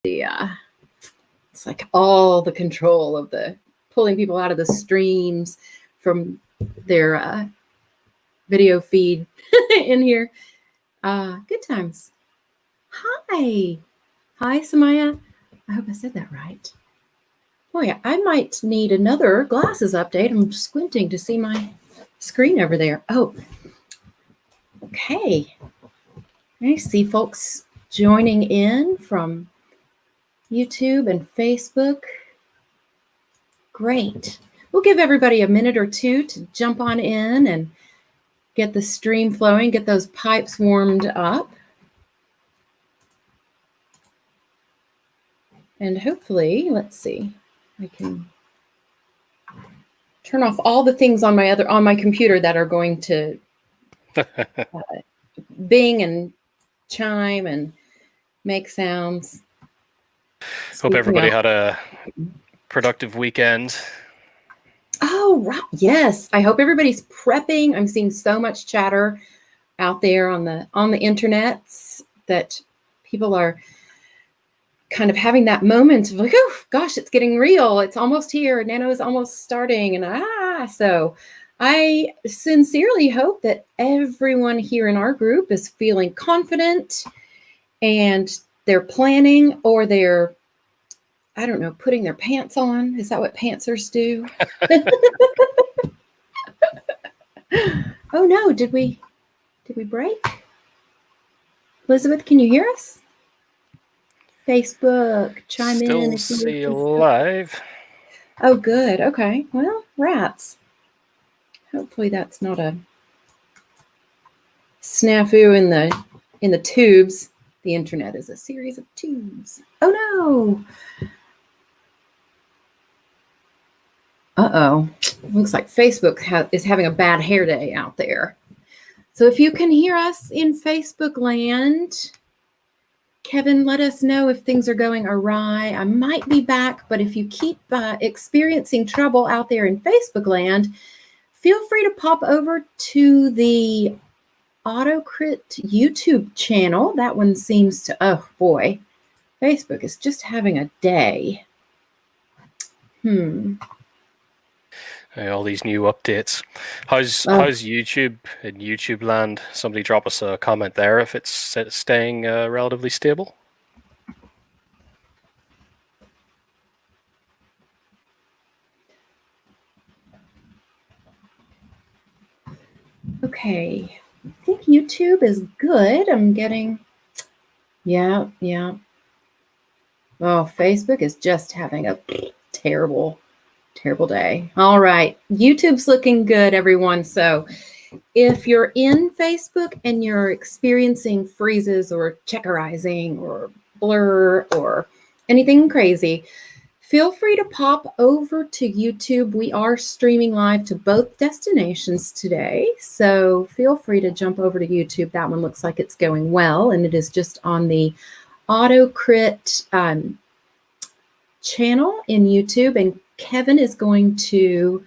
it's like all the control of the pulling people out of the streams from their video feed in here. Good times. Hi, Samaya. I hope I said that right. Boy, I might need another glasses update. I'm squinting to see my screen over there. Oh, okay. I see folks joining in from YouTube and Facebook. Great. We'll give everybody a minute or two to jump on in and get the stream flowing, get those pipes warmed up. And hopefully, let's see, I can turn off all the things on my computer that are going to bing and chime and make sounds. Hope everybody had a productive weekend. Oh, right. Yes. I hope everybody's prepping. I'm seeing so much chatter out there on the internets that people are kind of having that moment of like, oh gosh, it's getting real. It's almost here. Nano is almost starting. And so I sincerely hope that everyone here in our group is feeling confident and they're planning, or they're, I don't know, putting their pants on. Is that what pantsers do? Oh no, did we break? Elizabeth, can you hear us? Facebook, chime in. Still see you live. Oh, good. Okay. Well, rats. Hopefully that's not a snafu in the tubes. The internet is a series of tubes. Oh no. Uh-oh. Looks like Facebook is having a bad hair day out there. So if you can hear us in Facebook land, Kevin, let us know if things are going awry. I might be back, but if you keep experiencing trouble out there in Facebook land, feel free to pop over to the AutoCrit YouTube channel. That one seems to, oh boy, Facebook is just having a day. All these new updates. How's YouTube in YouTube land? Somebody drop us a comment there if it's staying relatively stable. Okay, I think YouTube is good. I'm getting, yeah. Oh, Facebook is just having a terrible day. All right, YouTube's looking good, everyone. So if you're in Facebook and you're experiencing freezes or checkerizing or blur or anything crazy, feel free to pop over to YouTube. We are streaming live to both destinations today, so feel free to jump over to YouTube. That one looks like it's going well, and it is just on the AutoCrit channel in YouTube, and Kevin is going to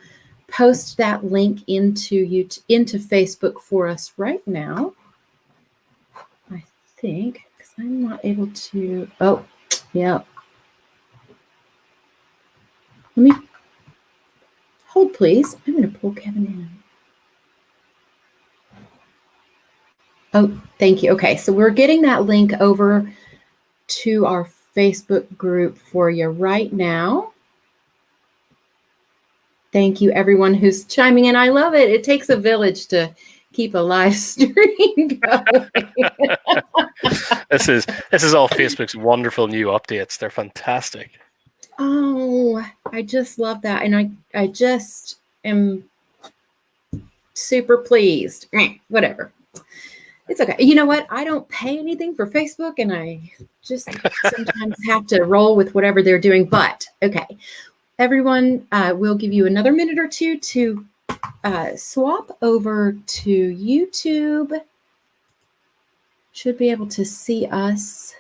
post that link into Facebook for us right now. I think, because I'm not able to. Oh, yeah. Let me hold, please. I'm going to pull Kevin in. Oh, thank you. Okay, so we're getting that link over to our Facebook group for you right now. Thank you, everyone who's chiming in. I love it. It takes a village to keep a live stream going. This is all Facebook's wonderful new updates. They're fantastic. Oh, I just love that. And I just am super pleased. Whatever. It's okay. You know what? I don't pay anything for Facebook, and I just sometimes have to roll with whatever they're doing. But okay. Everyone, we'll give you another minute or two to swap over to YouTube. Should be able to see us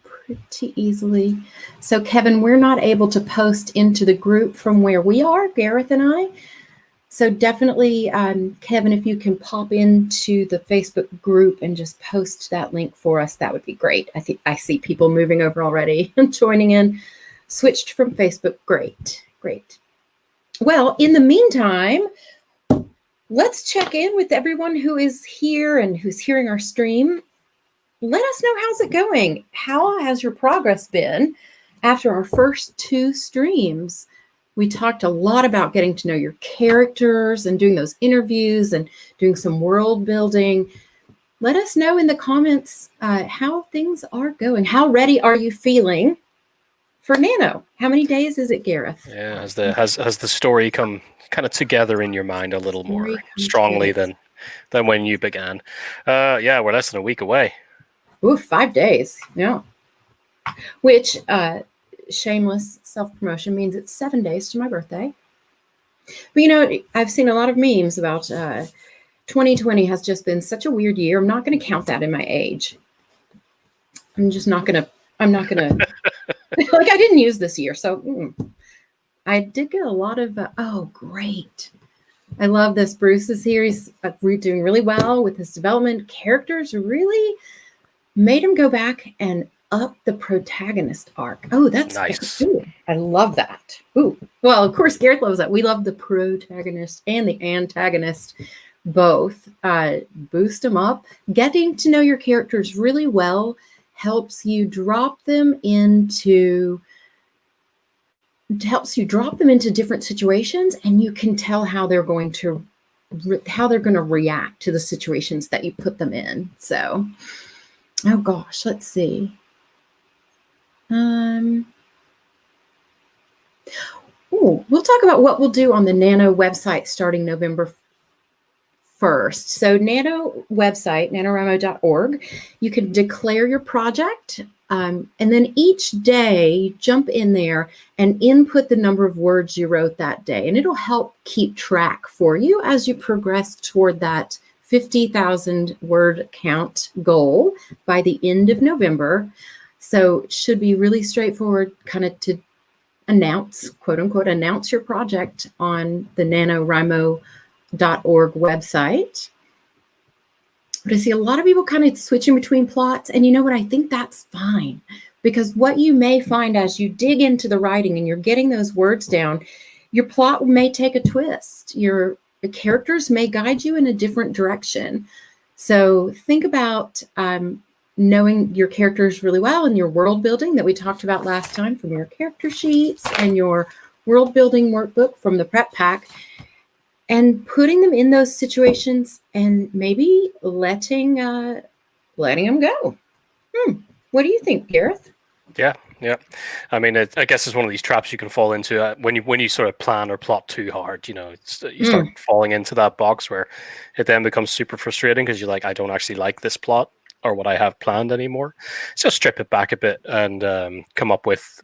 pretty easily. So Kevin, we're not able to post into the group from where we are, Gareth and I. So definitely, Kevin, if you can pop into the Facebook group and just post that link for us, that would be great. I see people moving over already and joining in. Switched from Facebook. Great. Well, in the meantime, let's check in with everyone who is here and who's hearing our stream. Let us know, how's it going? How has your progress been after our first 2 streams? We talked a lot about getting to know your characters and doing those interviews and doing some world building. Let us know in the comments how things are going. How ready are you feeling for Nano? How many days is it, Gareth? Yeah, has the story come kind of together in your mind a little more strongly than when you began? Yeah, we're less than a week away. Ooh, 5 days. Yeah. Which shameless self-promotion means it's 7 days to my birthday. But I've seen a lot of memes about 2020 has just been such a weird year. I'm not going to count that in my age. I'm not going to like, I didn't use this year. So I did get a lot of, oh, great. I love this. Bruce is here. He's doing really well with his development. Characters really made him go back and up the protagonist arc. Oh, that's nice. Ooh, I love that. Ooh, well, of course, Gareth loves that. We love the protagonist and the antagonist both. Boost them up. Getting to know your characters really well helps you drop them into different situations, and you can tell how they're going to react to the situations that you put them in. So, oh gosh, let's see. We'll talk about what we'll do on the Nano website starting November 1st. So Nano website, NaNoWriMo.org, you can declare your project, and then each day jump in there and input the number of words you wrote that day. And it'll help keep track for you as you progress toward that 50,000 word count goal by the end of November. So it should be really straightforward kind of to announce, quote unquote, announce your project on the NaNoWriMo.org website. But I see a lot of people kind of switching between plots. And you know what? I think that's fine, because what you may find as you dig into the writing and you're getting those words down, your plot may take a twist. Your characters may guide you in a different direction. So think about knowing your characters really well and your world building that we talked about last time from your character sheets and your world building workbook from the prep pack, and putting them in those situations and maybe letting them go. What do you think, Gareth? Yeah. I mean, I guess it's one of these traps you can fall into when you sort of plan or plot too hard. You start falling into that box where it then becomes super frustrating because you're like, I don't actually like this plot or what I have planned anymore. So strip it back a bit and come up with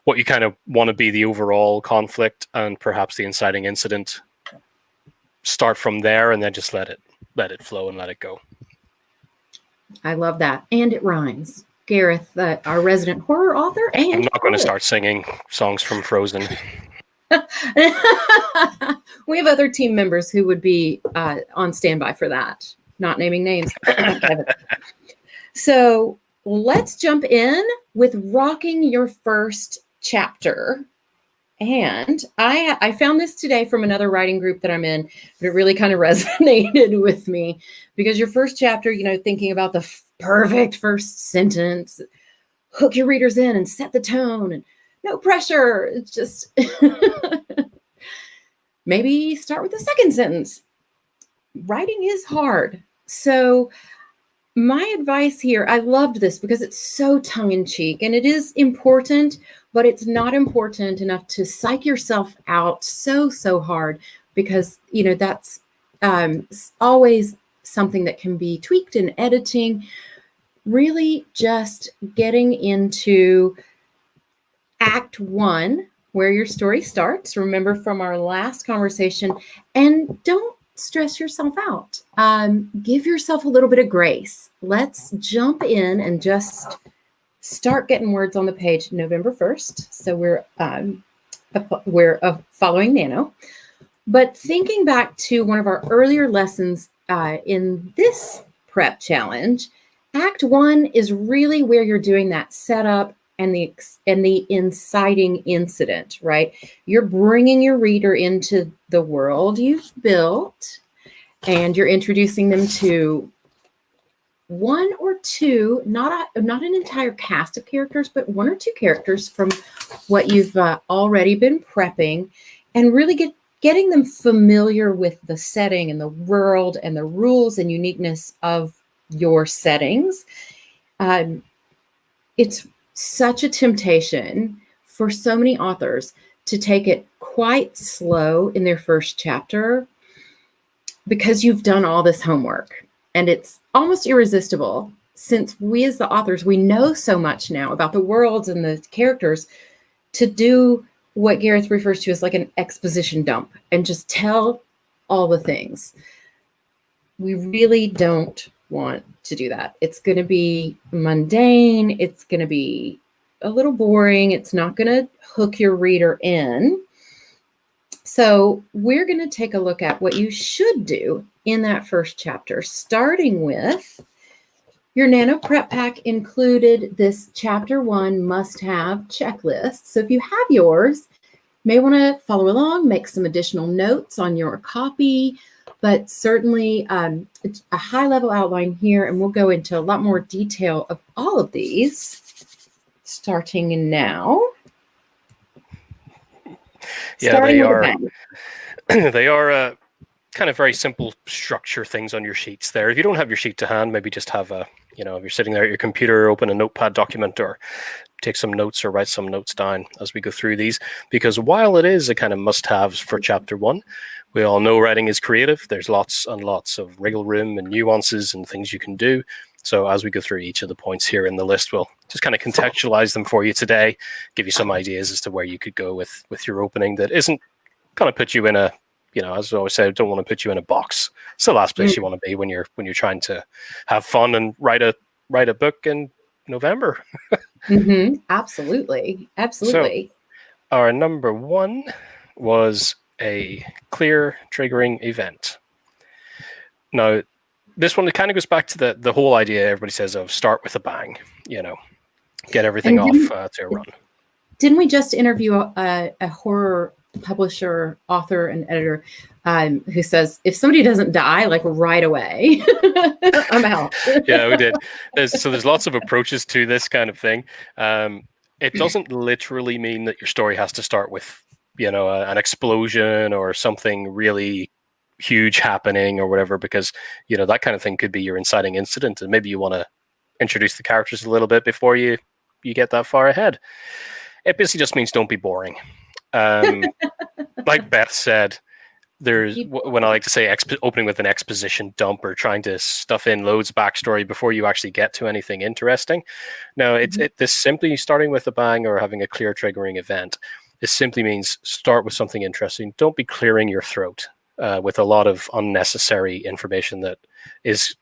what you kind of want to be the overall conflict and perhaps the inciting incident. Start from there and then just let it flow and let it go. I love that. And it rhymes. Gareth, our resident horror author. And I'm not going to start singing songs from Frozen. We have other team members who would be on standby for that. Not naming names. So let's jump in with rocking your first chapter. And I found this today from another writing group that I'm in, but it really kind of resonated with me, because your first chapter, thinking about the perfect first sentence, hook your readers in and set the tone, and no pressure. It's just maybe start with the second sentence. Writing is hard. So my advice here, I loved this because it's so tongue-in-cheek, and it is important, but it's not important enough to psych yourself out so hard, because that's always something that can be tweaked in editing. Really just getting into Act 1, where your story starts. Remember from our last conversation, and don't stress yourself out. Give yourself a little bit of grace. Let's jump in and just start getting words on the page November 1st. So we're following Nano. But thinking back to one of our earlier lessons in this prep challenge, Act 1 is really where you're doing that setup and the inciting incident, right? You're bringing your reader into the world you've built, and you're introducing them to one or two, not an entire cast of characters, but one or two characters from what you've already been prepping, and really getting them familiar with the setting and the world and the rules and uniqueness of your settings. It's such a temptation for so many authors to take it quite slow in their first chapter because you've done all this homework. And it's almost irresistible, since we as the authors, we know so much now about the worlds and the characters, to do what Gareth refers to as like an exposition dump and just tell all the things. We really don't want to do that. It's going to be mundane. It's going to be a little boring. It's not going to hook your reader in. So we're going to take a look at what you should do in that first chapter, starting with your Nano Prep Pack included this Chapter 1 must-have checklist. So if you have yours, you may want to follow along, make some additional notes on your copy, but certainly it's a high-level outline here, and we'll go into a lot more detail of all of these starting now. Yeah, they are. They are kind of very simple structure things on your sheets there. If you don't have your sheet to hand, maybe just have a, if you're sitting there at your computer, open a notepad document or take some notes or write some notes down as we go through these. Because while it is a kind of must-haves for Chapter 1, we all know writing is creative. There's lots and lots of wriggle room and nuances and things you can do. So as we go through each of the points here in the list, we'll just kind of contextualize them for you today, give you some ideas as to where you could go with your opening that isn't kind of put you in a, as I always say, I don't want to put you in a box. It's the last place you want to be when you're trying to have fun and write a book in November. Absolutely. Absolutely. So our number 1 was a clear triggering event. Now, this one, it kind of goes back to the whole idea everybody says of start with a bang, get everything off to a run. Didn't we just interview a horror publisher, author, and editor who says, if somebody doesn't die, like right away, I'm out. Yeah, we did. There's lots of approaches to this kind of thing. It doesn't literally mean that your story has to start with, an explosion or something really huge happening or whatever, because that kind of thing could be your inciting incident, and maybe you want to introduce the characters a little bit before you get that far ahead. It basically just means don't be boring. Like Beth said, there's when I like to say opening with an exposition dump or trying to stuff in loads of backstory before you actually get to anything interesting. Now, this simply starting with a bang or having a clear triggering event. This simply means start with something interesting. Don't be clearing your throat with a lot of unnecessary information that is,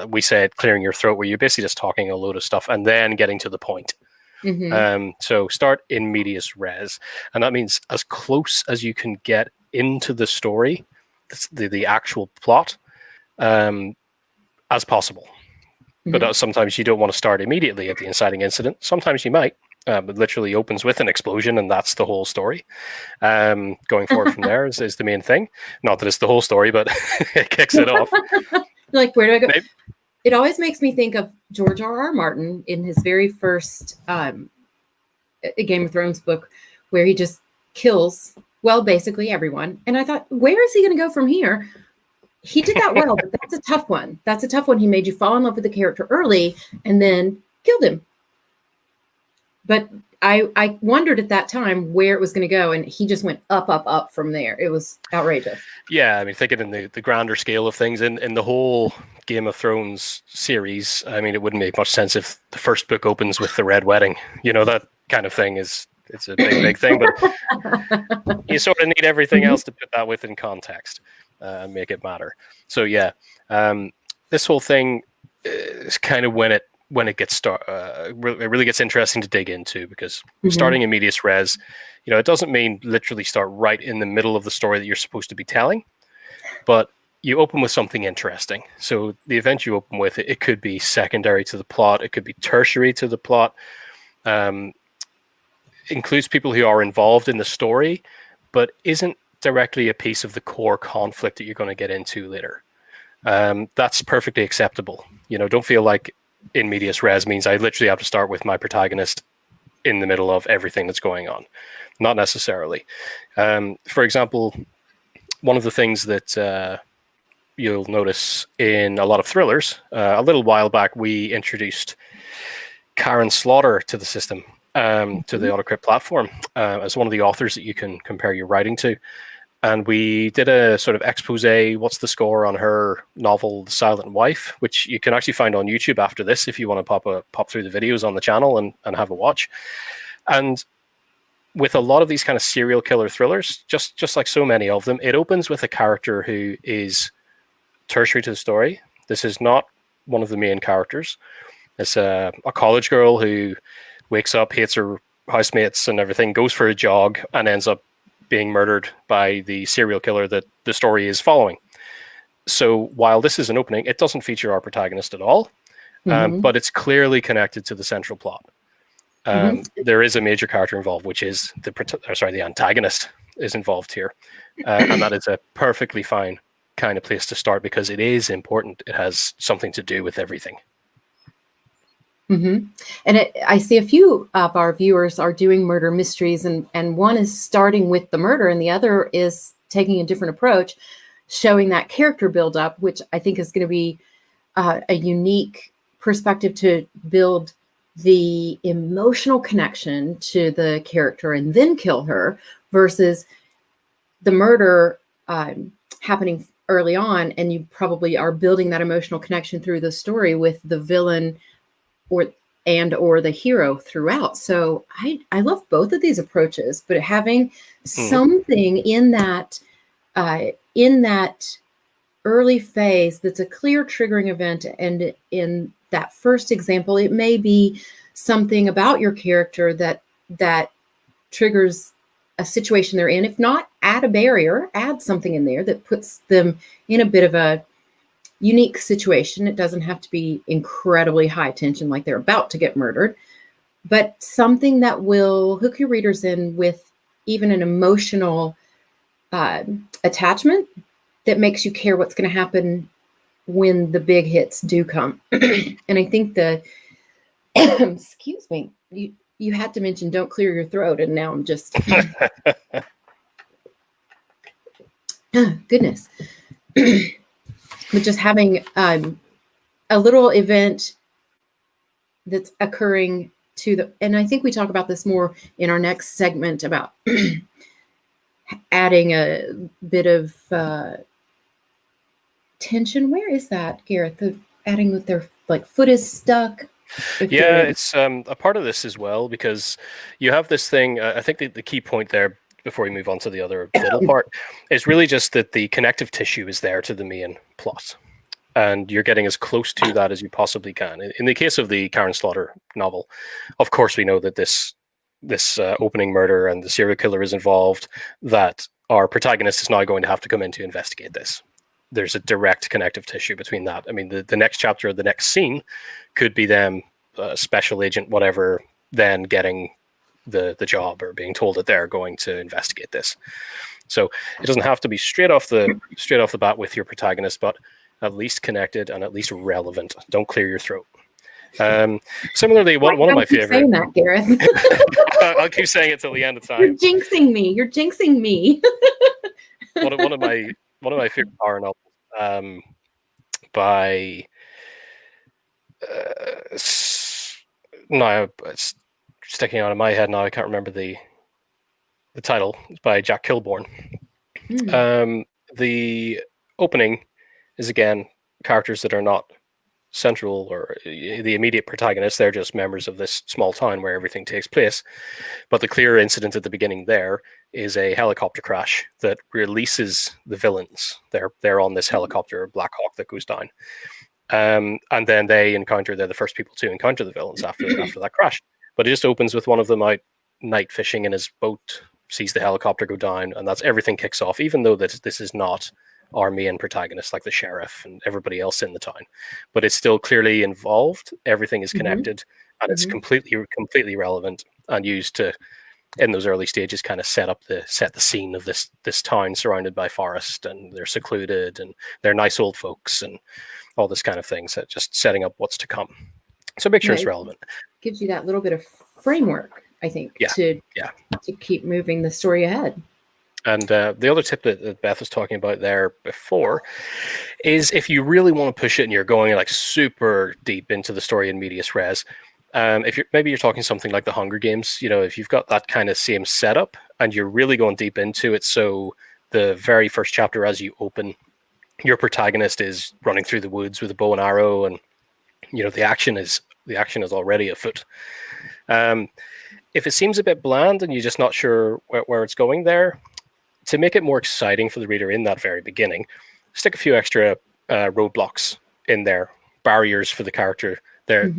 we said, clearing your throat, where you're basically just talking a load of stuff and then getting to the point. So start in medias res, and that means as close as you can get into the story, the actual plot, as possible. But sometimes you don't want to start immediately at the inciting incident. Sometimes you might, but literally opens with an explosion, and that's the whole story. Going forward from there is the main thing. Not that it's the whole story, but it kicks it off. Like, where do I go? Maybe. It always makes me think of George R.R. Martin in his very first Game of Thrones book, where he just kills, basically everyone. And I thought, where is he going to go from here? He did that well, but that's a tough one. That's a tough one. He made you fall in love with the character early and then killed him. But I wondered at that time where it was going to go, and he just went up from there. It was outrageous. Yeah, I mean, thinking in the grander scale of things, in the whole Game of Thrones series, I mean, it wouldn't make much sense if the first book opens with the Red Wedding. That kind of thing it's a big thing, but you sort of need everything else to put that within context and make it matter. So yeah, this whole thing is kind of when when it gets it really gets interesting to dig into, because Mhm. starting in medias res, it doesn't mean literally start right in the middle of the story that you're supposed to be telling, but you open with something interesting. So the event you open with, it could be secondary to the plot, it could be tertiary to the plot, includes people who are involved in the story, but isn't directly a piece of the core conflict that you're going to get into later. That's perfectly acceptable. Don't feel like in medias res means I literally have to start with my protagonist in the middle of everything that's going on. Not necessarily. For example, one of the things that you'll notice in a lot of thrillers, a little while back, we introduced Karen Slaughter to the system, to the AutoCrit platform, as one of the authors that you can compare your writing to. And we did a sort of expose, what's the score on her novel, The Silent Wife, which you can actually find on YouTube after this if you want to pop through the videos on the channel and have a watch. And with a lot of these kind of serial killer thrillers, just like so many of them, it opens with a character who is tertiary to the story. This is not one of the main characters. It's a college girl who wakes up, hates her housemates and everything, goes for a jog, and ends up being murdered by the serial killer that the story is following. So while this is an opening, it doesn't feature our protagonist at all, but it's clearly connected to the central plot. There is a major character involved, which is the antagonist is involved here, and that is a perfectly fine kind of place to start, because it is important. It has something to do with everything. And I see a few of our viewers are doing murder mysteries, and one is starting with the murder, and the other is taking a different approach, showing that character build up, which I think is going to be a unique perspective to build the emotional connection to the character and then kill her, versus the murder happening early on, and you probably are building that emotional connection through the story with the villain or the hero throughout. So I love both of these approaches, but having something in that early phase that's a clear triggering event, and in that first example, it may be something about your character that triggers a situation they're in. If not, add a barrier, add something in there that puts them in a bit of a unique situation. It doesn't have to be incredibly high tension like they're about to get murdered, but something that will hook your readers in with even an emotional attachment that makes you care what's going to happen when the big hits do come. And I think excuse me, you had to mention don't clear your throat, and now I'm just goodness. But just having a little event that's occurring and I think we talk about this more in our next segment about adding a bit of tension. Where is that, Gareth? Adding with their foot is stuck. Yeah, it's a part of this as well, because you have this thing. I think the key point there, before we move on to the other little part, is really just that the connective tissue is there to the main plot, and you're getting as close to that as you possibly can. In the case of the Karen Slaughter novel, of course, we know that this opening murder and the serial killer is involved, that our protagonist is now going to have to come in to investigate this. There's a direct connective tissue between that. I mean, the next chapter or the next scene could be them, special agent, whatever, then getting the job or being told that they're going to investigate this. So it doesn't have to be straight off the bat with your protagonist, but at least connected and at least relevant. Don't clear your throat. Similarly, one of my favorite. Saying that, Gareth. I'll keep saying it till the end of time. You're jinxing me. one of my favorite horror novels, by no, it's sticking out of my head now. I can't remember the title. It's by Jack Kilbourne. The opening is, again, characters that are not central or the immediate protagonists. They're just members of this small town where everything takes place. But the clear incident at the beginning there is a helicopter crash that releases the villains. They're on this helicopter, Black Hawk, that goes down. And then they're the first people to encounter the villains after that crash. But it just opens with one of them out night fishing in his boat, sees the helicopter go down, and that's everything kicks off, even though this is not our main protagonist, like the sheriff and everybody else in the town. But it's still clearly involved. Everything is connected, and it's completely relevant and used to, in those early stages, kind of set the scene of this town surrounded by forest, and they're secluded and they're nice old folks and all this kind of thing. So just setting up what's to come. So make sure it's relevant. Gives you that little bit of framework, I think, to keep moving the story ahead. And the other tip that Beth was talking about there before is if you really want to push it and you're going like super deep into the story in medias res, if you're talking something like the Hunger Games, if you've got that kind of same setup and you're really going deep into it, so the very first chapter as you open, your protagonist is running through the woods with a bow and arrow, and the action is already afoot. If it seems a bit bland and you're just not sure where it's going there, to make it more exciting for the reader in that very beginning, stick a few extra roadblocks in there, barriers for the character. They're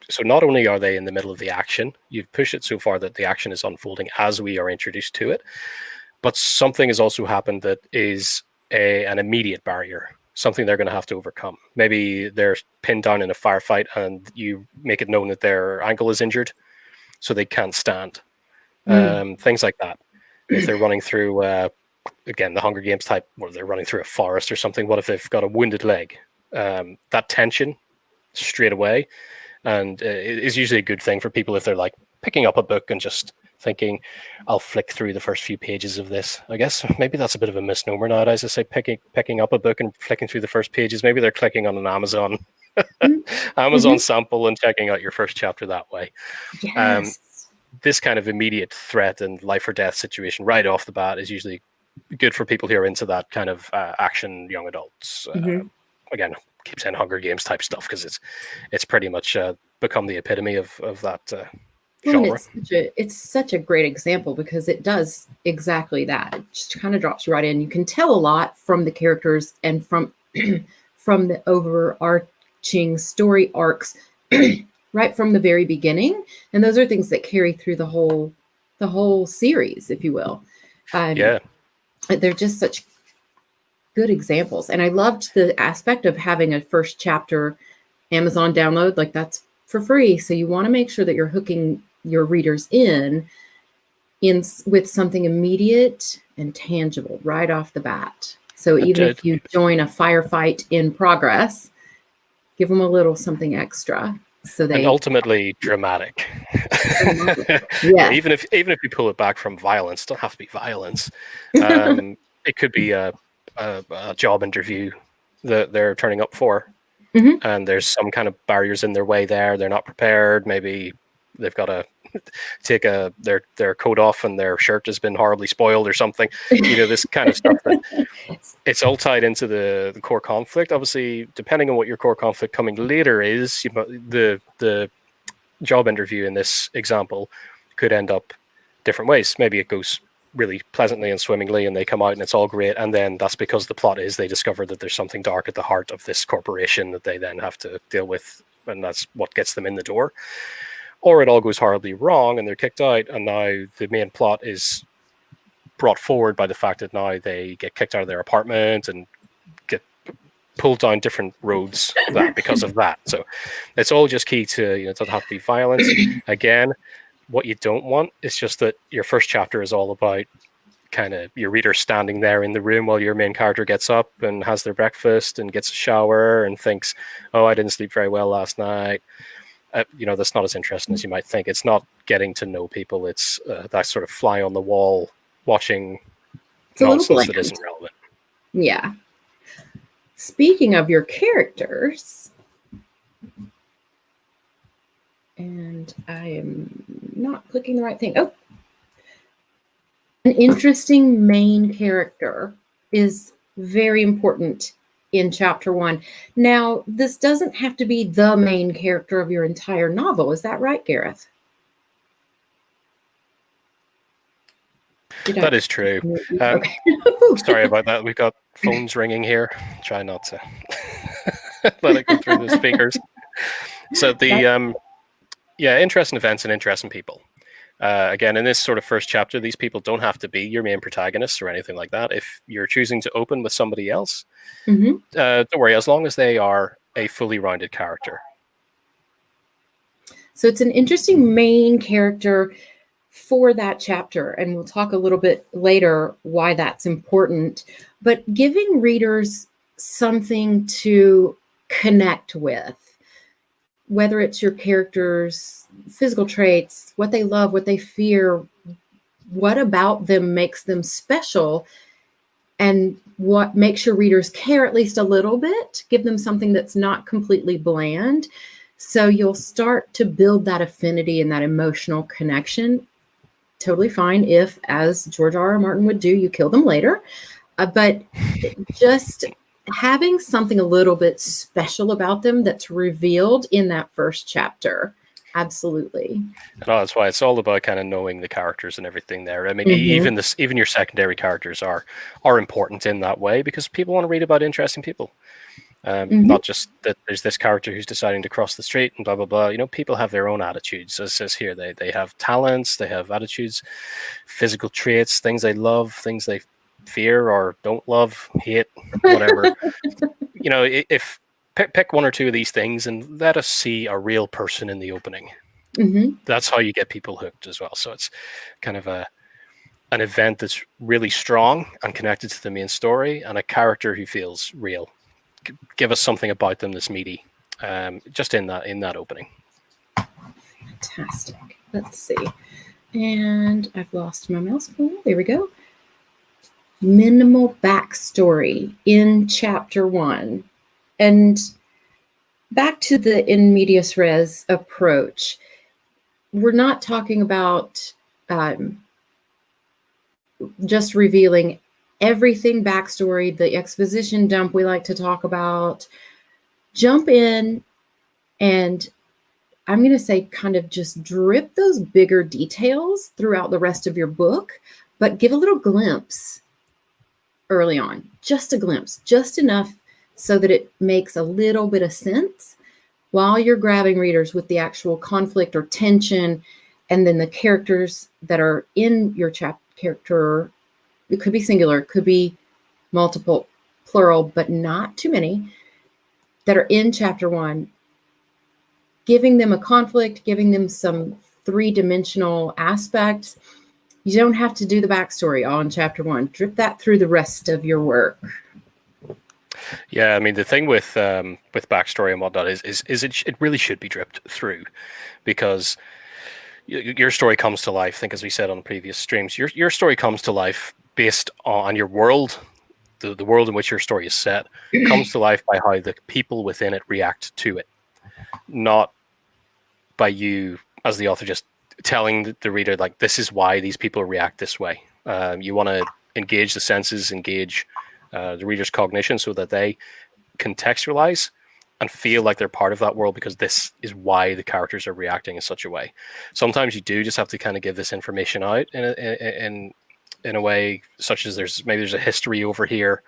so not only are they in the middle of the action, you've pushed it so far that the action is unfolding as we are introduced to it, but something has also happened that is an immediate barrier, something they're going to have to overcome. Maybe they're pinned down in a firefight and you make it known that their ankle is injured, so they can't stand. Things like that. If they're running through, again, the Hunger Games type, or they're running through a forest or something, what if they've got a wounded leg? That tension straight away, and is usually a good thing for people if they're like picking up a book and just thinking, I'll flick through the first few pages of this. I guess maybe that's a bit of a misnomer nowadays. I say picking up a book and flicking through the first pages. Maybe they're clicking on an Amazon sample and checking out your first chapter that way. Yes. This kind of immediate threat and life or death situation right off the bat is usually good for people who are into that kind of action young adults. Again, keep saying Hunger Games type stuff because it's pretty much become the epitome of that genre. It's such a great example because it does exactly that. It just kind of drops you right in. You can tell a lot from the characters and from the overarching story arcs right from the very beginning, and those are things that carry through the whole series, if you will. They're just such good examples, and I loved the aspect of having a first chapter Amazon download. Like, that's for free, so you want to make sure that you're hooking your readers in with something immediate and tangible right off the bat. So even if you join a firefight in progress, give them a little something extra. And ultimately dramatic. Yeah. Even if you pull it back from violence, it don't have to be violence. It could be a job interview that they're turning up for, and there's some kind of barriers in their way there. They're not prepared. Maybe they've got to take their coat off and their shirt has been horribly spoiled or something. This kind of stuff. It's all tied into the core conflict. Obviously, depending on what your core conflict coming later is, the job interview in this example could end up different ways. Maybe it goes really pleasantly and swimmingly and they come out and it's all great, and then that's because the plot is they discover that there's something dark at the heart of this corporation that they then have to deal with, and that's what gets them in the door. Or it all goes horribly wrong and they're kicked out, and now the main plot is brought forward by the fact that now they get kicked out of their apartment and get pulled down different roads because of that. So it's all just key to, it doesn't have to be violence. Again, what you don't want is just that your first chapter is all about kind of your reader standing there in the room while your main character gets up and has their breakfast and gets a shower and thinks, oh, I didn't sleep very well last night. That's not as interesting as you might think. It's not getting to know people. It's that sort of fly on the wall watching nonsense that isn't relevant. Yeah. Speaking of your characters, and I am not clicking the right thing. Oh, an interesting main character is very important in chapter 1. Now, this doesn't have to be the main character of your entire novel. Is that right, Gareth? That is true. Okay. Sorry about that. We've got phones ringing here. Try not to. let it go through the speakers. So the interesting events and interesting people. Again, in this sort of first chapter, these people don't have to be your main protagonists or anything like that. If you're choosing to open with somebody else, don't worry, as long as they are a fully rounded character. So it's an interesting main character for that chapter, and we'll talk a little bit later why that's important. But giving readers something to connect with, whether it's your characters' physical traits, what they love, what they fear, what about them makes them special, and what makes your readers care at least a little bit, give them something that's not completely bland. So you'll start to build that affinity and that emotional connection. Totally fine if, as George R.R. Martin would do, you kill them later. But just having something a little bit special about them that's revealed in that first chapter. Absolutely. No, that's why it's all about kind of knowing the characters and everything there. I mean, even your secondary characters are important in that way, because people want to read about interesting people. Not just that there's this character who's deciding to cross the street and blah, blah, blah. You know, people have their own attitudes. As it says here, they have talents, they have attitudes, physical traits, things they love, things they fear or don't love, hate, whatever. You know, if pick one or two of these things and let us see a real person in the opening. That's how you get people hooked as well. So it's kind of an event that's really strong and connected to the main story, and a character who feels real. Give us something about them that's meaty, just in that opening. Fantastic. Let's see. And I've lost my mouse pointer. There we go. Minimal backstory in chapter 1. And back to the in medias res approach, we're not talking about just revealing everything backstory, the exposition dump we like to talk about. Jump in and I'm going to say kind of just drip those bigger details throughout the rest of your book, but give a little glimpse early on, just a glimpse, just enough so that it makes a little bit of sense while you're grabbing readers with the actual conflict or tension, and then the characters that are in your character. It could be singular, could be multiple, plural, but not too many, that are in chapter 1, giving them a conflict, giving them some three-dimensional aspects. You don't have to do the backstory all in chapter 1. Drip that through the rest of your work. Yeah, I mean, the thing with backstory and whatnot is it really should be dripped through, because your story comes to life. I think, as we said on previous streams, your story comes to life based on your world, the world in which your story is set, comes to life by how the people within it react to it, not by you as the author just telling the reader, like, this is why these people react this way. You want to engage the senses, engage the reader's cognition, so that they contextualize and feel like they're part of that world, because this is why the characters are reacting in such a way. Sometimes you do just have to kind of give this information out in a way, such as there's a history over here,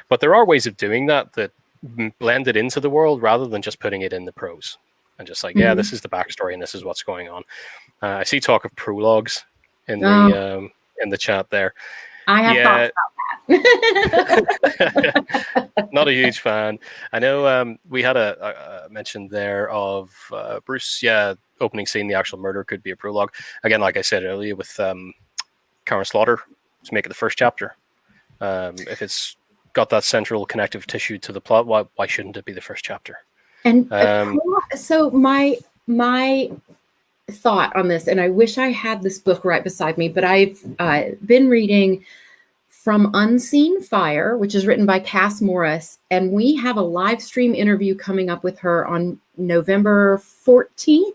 but there are ways of doing that blend it into the world rather than just putting it in the prose and just like, yeah, this is the backstory and this is what's going on. I see talk of prologues in the chat there. I have thoughts about that. Not a huge fan. I know we had a mention there of Bruce. Yeah, opening scene, the actual murder could be a prologue. Again, like I said earlier, with Karen Slaughter, to make it the first chapter. If it's got that central connective tissue to the plot, why shouldn't it be the first chapter? And so my thought on this, and I wish I had this book right beside me, but I've been reading From Unseen Fire, which is written by Cass Morris, and we have a live stream interview coming up with her on November 14th.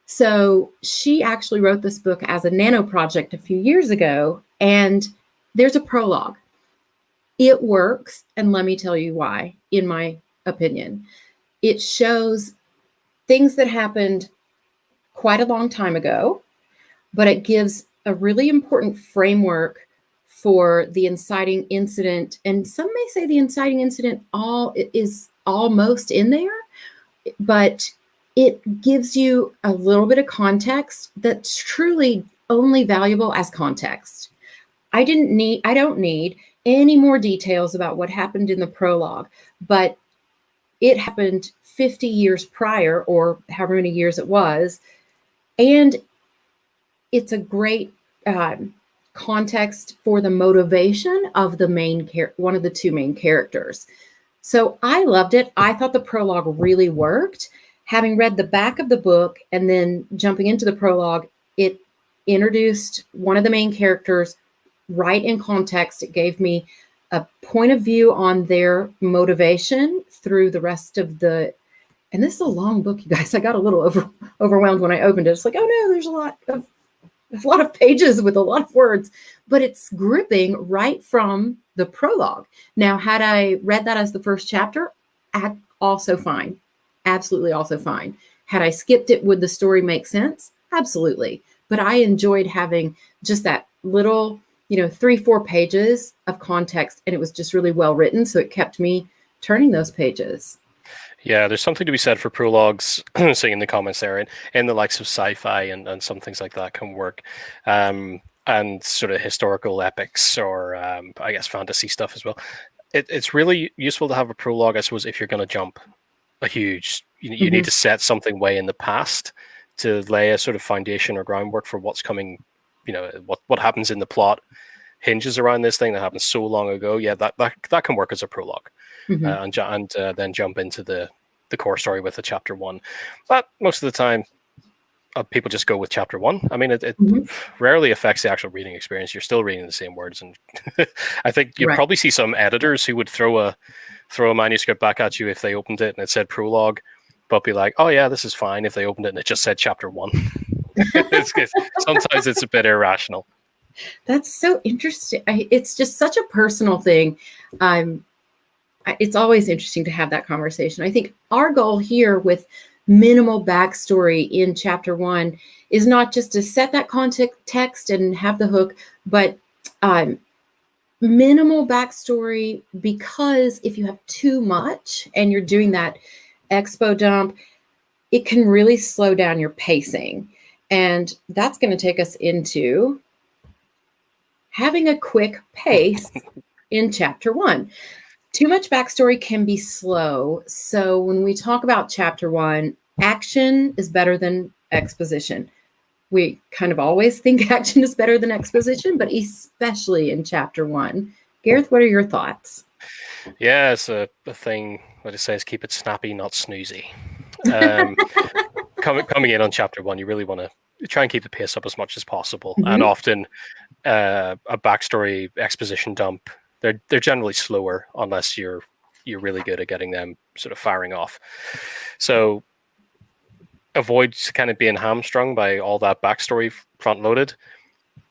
So she actually wrote this book as a NaNo project a few years ago, and there's a prologue. It works, and let me tell you why, in my opinion. It shows things that happened quite a long time ago, but it gives a really important framework for the inciting incident. And some may say the inciting incident is almost in there, but it gives you a little bit of context that's truly only valuable as context. I don't need any more details about what happened in the prologue, but it happened 50 years prior, or however many years it was. And it's a great context for the motivation of the one of the two main characters. So I loved it. I thought the prologue really worked. Having read the back of the book and then jumping into the prologue, it introduced one of the main characters right in context. It gave me a point of view on their motivation through the rest of the, and this is a long book, you guys. I got a little overwhelmed when I opened it. It's like, oh no, there's a lot of pages with a lot of words, but it's gripping right from the prologue. Now, had I read that as the first chapter, also fine. Absolutely also fine. Had I skipped it, would the story make sense? Absolutely. But I enjoyed having just that little, 3-4 pages of context, and it was just really well written. So it kept me turning those pages. Yeah, there's something to be said for prologues, seeing in the comments there, and the likes of sci-fi and some things like that can work. And sort of historical epics, or I guess fantasy stuff as well. It's really useful to have a prologue, I suppose, if you're going to jump a huge, you need to set something way in the past to lay a sort of foundation or groundwork for what's coming. What happens in the plot hinges around this thing that happened so long ago. Yeah, that can work as a prologue, and then jump into the core story with the chapter 1. But most of the time, people just go with chapter 1. I mean, it rarely affects the actual reading experience. You're still reading the same words, and I think you'd probably see some editors who would throw a manuscript back at you if they opened it and it said prologue, but be like, oh yeah, this is fine if they opened it and it just said chapter 1. Sometimes it's a bit irrational. That's so interesting. It's just such a personal thing. It's always interesting to have that conversation. I think our goal here with minimal backstory in chapter 1 is not just to set that context and have the hook, but minimal backstory, because if you have too much and you're doing that expo dump, it can really slow down your pacing. And that's going to take us into having a quick pace in chapter 1. Too much backstory can be slow. So when we talk about chapter 1, action is better than exposition. We kind of always think action is better than exposition, but especially in chapter 1. Gareth, what are your thoughts? Yeah, it's a thing that it says, keep it snappy, not snoozy. Coming in on chapter 1, you really want to try and keep the pace up as much as possible. And often a backstory exposition dump, they're generally slower unless you're really good at getting them sort of firing off. So avoid kind of being hamstrung by all that backstory front loaded.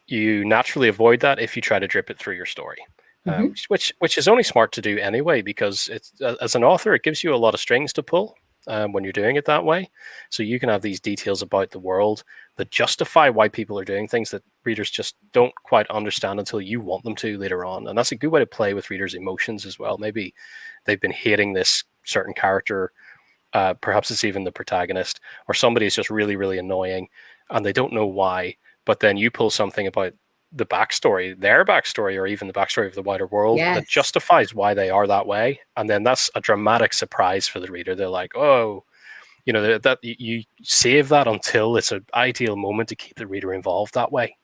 You naturally avoid that if you try to drip it through your story, which is only smart to do anyway, because it's, as an author, it gives you a lot of strings to pull when you're doing it that way. So you can have these details about the world that justify why people are doing things that readers just don't quite understand until you want them to later on. And that's a good way to play with readers' emotions as well. Maybe they've been hating this certain character, perhaps it's even the protagonist, or somebody is just really, really annoying and they don't know why, but then you pull something about the backstory, their backstory, or even the backstory of the wider world that justifies why they are that way. And then that's a dramatic surprise for the reader. They're like, oh, that you save that until it's an ideal moment to keep the reader involved that way.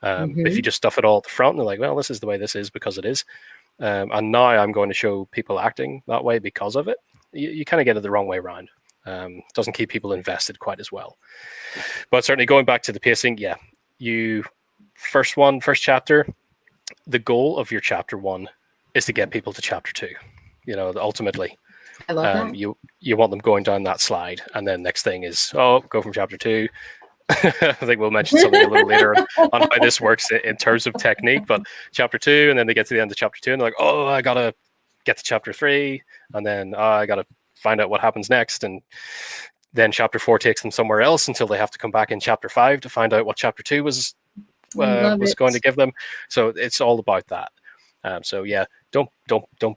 If you just stuff it all at the front and they're like, well, this is the way this is because it is. And now I'm going to show people acting that way because of it. You kind of get it the wrong way around. Doesn't keep people invested quite as well. But certainly going back to the pacing, first chapter, the goal of your chapter 1 is to get people to chapter 2. Ultimately, I love that. You want them going down that slide, and then next thing is, go from chapter 2. I think we'll mention something a little later on how this works in terms of technique, but chapter 2, and then they get to the end of chapter 2 and they're like, oh, I gotta get to chapter 3, and then I gotta find out what happens next, and then chapter 4 takes them somewhere else until they have to come back in chapter 5 to find out what chapter 2 was going to give them. So it's all about that. So yeah, don't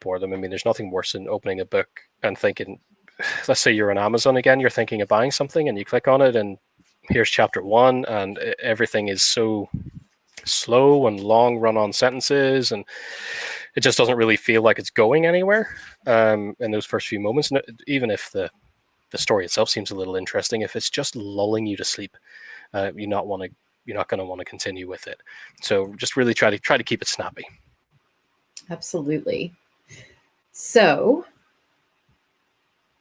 bore them. I mean, there's nothing worse than opening a book and thinking, let's say you're on Amazon again, you're thinking of buying something, and you click on it, and here's chapter 1, and everything is so slow and long run-on sentences, and it just doesn't really feel like it's going anywhere in those first few moments. And even if the story itself seems a little interesting, if it's just lulling you to sleep, you're not going to want to continue with it. So just really try to keep it snappy. Absolutely. So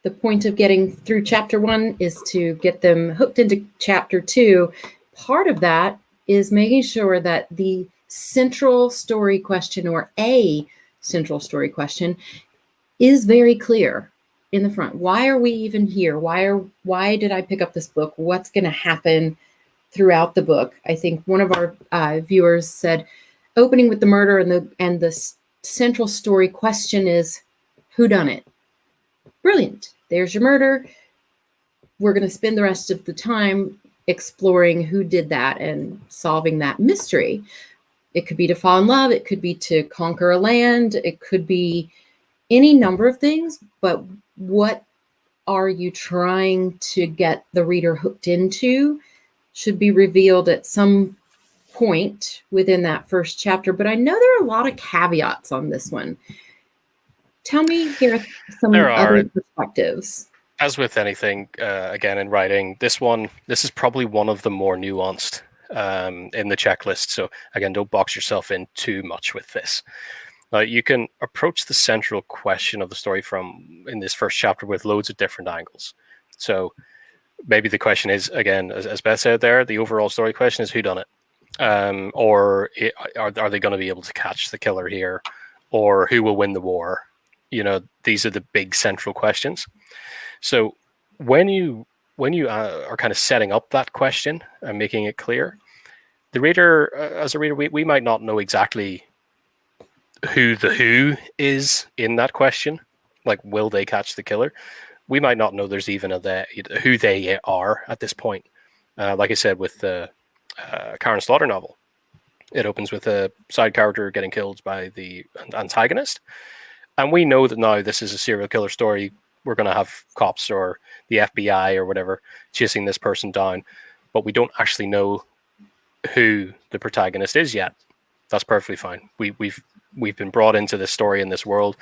the point of getting through chapter 1 is to get them hooked into chapter 2. Part of that is making sure that the central story question, or a central story question, is very clear in the front. Why are we even here? Why did I pick up this book? What's going to happen throughout the book? I think one of our viewers said, opening with the murder, and the central story question is, who done it? Brilliant. There's your murder. We're going to spend the rest of the time exploring who did that and solving that mystery. It could be to fall in love. It could be to conquer a land. It could be any number of things. But what are you trying to get the reader hooked into should be revealed at some point within that first chapter. But I know there are a lot of caveats on this one. Tell me, Gareth, some other perspectives. As with anything, again, in writing, this is probably one of the more nuanced in the checklist. So again, don't box yourself in too much with this. You can approach the central question of the story in this first chapter with loads of different angles. So maybe the question is, again, as Beth said there, the overall story question is, who done it? Or are they going to be able to catch the killer here? Or who will win the war? These are the big central questions. So when you are kind of setting up that question and making it clear, the reader, as a reader, we might not know exactly who the who is in that question. Like, will they catch the killer? We might not know there's even who they are at this point. Like I said, with the Karen Slaughter novel, it opens with a side character getting killed by the antagonist. And we know that now this is a serial killer story. We're going to have cops or the FBI or whatever chasing this person down, but we don't actually know who the protagonist is yet. That's perfectly fine. We've been brought into this story in this world,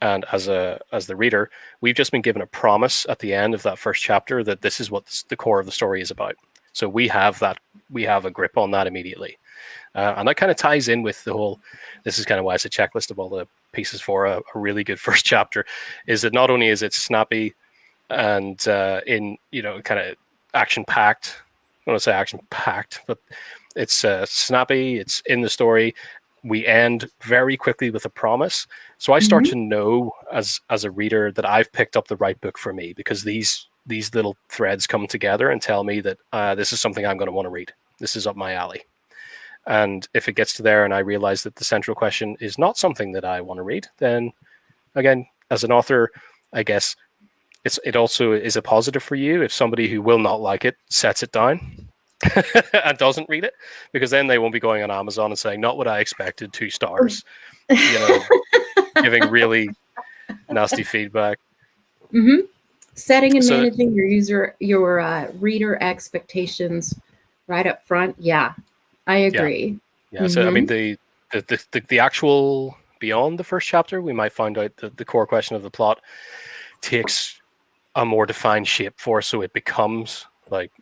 and as the reader, we've just been given a promise at the end of that first chapter that this is what the core of the story is about. So we have a grip on that immediately. And that kind of ties in with the whole, this is kind of why it's a checklist of all the pieces for a really good first chapter, is that not only is it snappy and kind of action-packed, I don't want to say action-packed, but it's snappy, it's in the story. We end very quickly with a promise. So I start to know as a reader that I've picked up the right book for me, because these little threads come together and tell me that this is something I'm going to want to read. This is up my alley. And if it gets to there and I realize that the central question is not something that I want to read, then again, as an author, I guess it also is a positive for you if somebody who will not like it sets it down and doesn't read it, because then they won't be going on Amazon and saying, not what I expected, 2 stars, giving really nasty feedback. Setting and managing your reader expectations right up front. Yeah. I agree. Yeah. So I mean, the actual beyond the first chapter, we might find out that the core question of the plot takes a more defined shape for us, so it becomes like,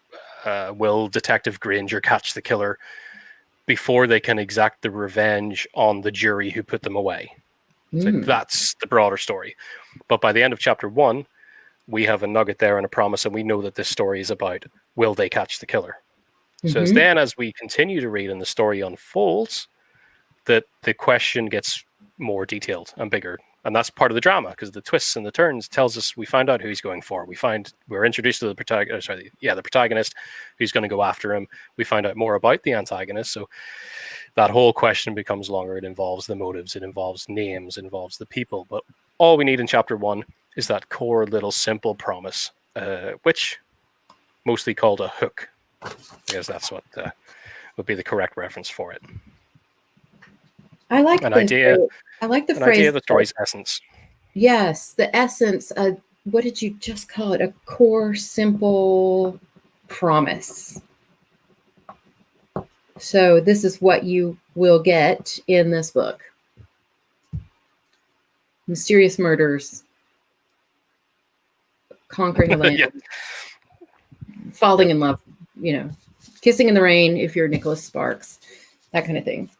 will Detective Granger catch the killer before they can exact the revenge on the jury who put them away? So that's the broader story. But by the end of chapter 1, we have a nugget there and a promise, and we know that this story is about, will they catch the killer? So then as we continue to read and the story unfolds, that the question gets more detailed and bigger. And that's part of the drama, because the twists and the turns tells us, we find out who he's going for. We're introduced to the protagonist who's going to go after him. We find out more about the antagonist. So that whole question becomes longer. It involves the motives, it involves names, it involves the people. But all we need in chapter 1 is that core little simple promise, which mostly called a hook, because that's what would be the correct reference for it. I like the phrase. Idea of the story's essence. Yes, the essence. What did you just call it? A core, simple promise. So this is what you will get in this book. Mysterious murders, conquering a land, Yeah. falling in love, kissing in the rain if you're Nicholas Sparks, that kind of thing.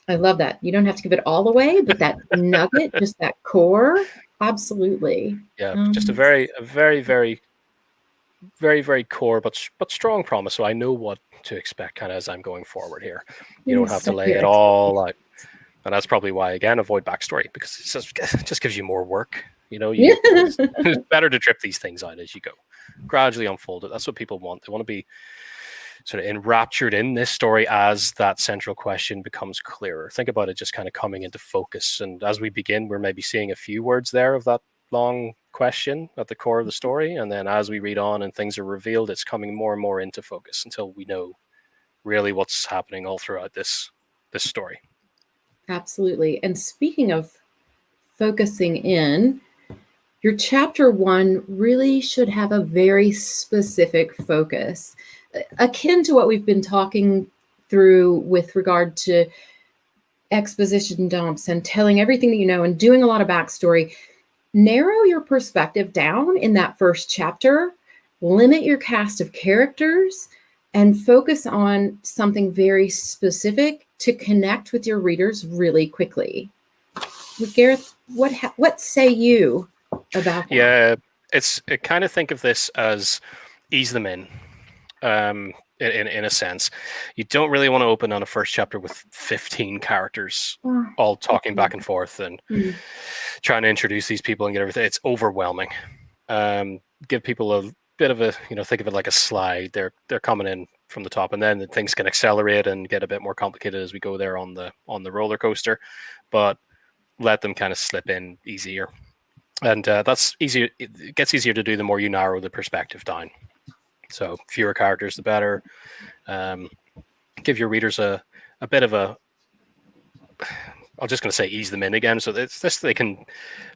I love that. You don't have to give it all away, but that nugget, just that core, absolutely. Yeah, just a very, very, very, very, very core but strong promise. So I know what to expect kind of as I'm going forward here. You don't have to lay it all out. And that's probably why, again, avoid backstory, because it just gives you more work. It's better to drip these things out as you go. Gradually unfold it. That's what people want. They want to be sort of enraptured in this story as that central question becomes clearer. Think about it just kind of coming into focus. And as we begin, we're maybe seeing a few words there of that long question at the core of the story. And then as we read on and things are revealed, it's coming more and more into focus until we know really what's happening all throughout this story. Absolutely. And speaking of focusing in, your chapter 1 really should have a very specific focus, akin to what we've been talking through with regard to exposition dumps and telling everything that you know and doing a lot of backstory. Narrow your perspective down in that first chapter, limit your cast of characters, and focus on something very specific to connect with your readers really quickly. Gareth, what say you about that? Yeah, I kind of think of this as ease them in. In a sense, you don't really want to open on a first chapter with 15 characters all talking back and forth and trying to introduce these people and get everything. It's overwhelming. Give people a bit of a, think of it like a slide. They're coming in from the top, and then things can accelerate and get a bit more complicated as we go there on the roller coaster. But let them kind of slip in easier, and that's easier. It gets easier to do the more you narrow the perspective down. So fewer characters, the better. Give your readers a bit of a, I'm just going to say ease them in again. So they can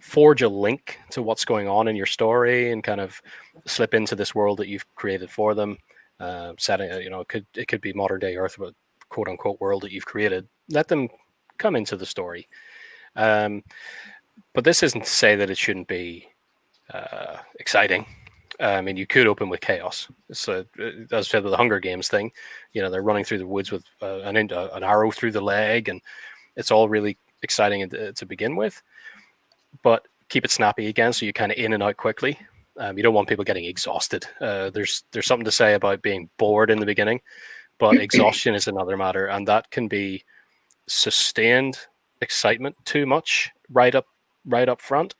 forge a link to what's going on in your story and kind of slip into this world that you've created for them. Setting, it could be modern day Earth, but quote unquote world that you've created. Let them come into the story. But this isn't to say that it shouldn't be exciting. I mean, you could open with chaos. So, as I said with the Hunger Games thing, they're running through the woods with an arrow through the leg, and it's all really exciting to begin with. But keep it snappy again, so you're kind of in and out quickly. You don't want people getting exhausted. There's something to say about being bored in the beginning, but exhaustion is another matter, and that can be sustained excitement too much right up front,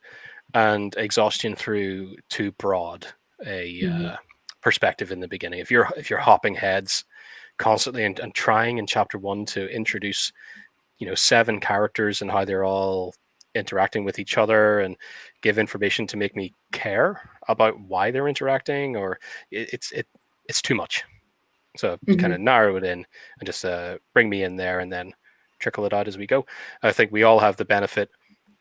and exhaustion through too broad a perspective in the beginning. If you're hopping heads constantly and trying in chapter 1 to introduce 7 characters and how they're all interacting with each other and give information to make me care about why they're interacting, or it's too much. So kind of narrow it in and just bring me in there and then trickle it out as we go. I think we all have the benefit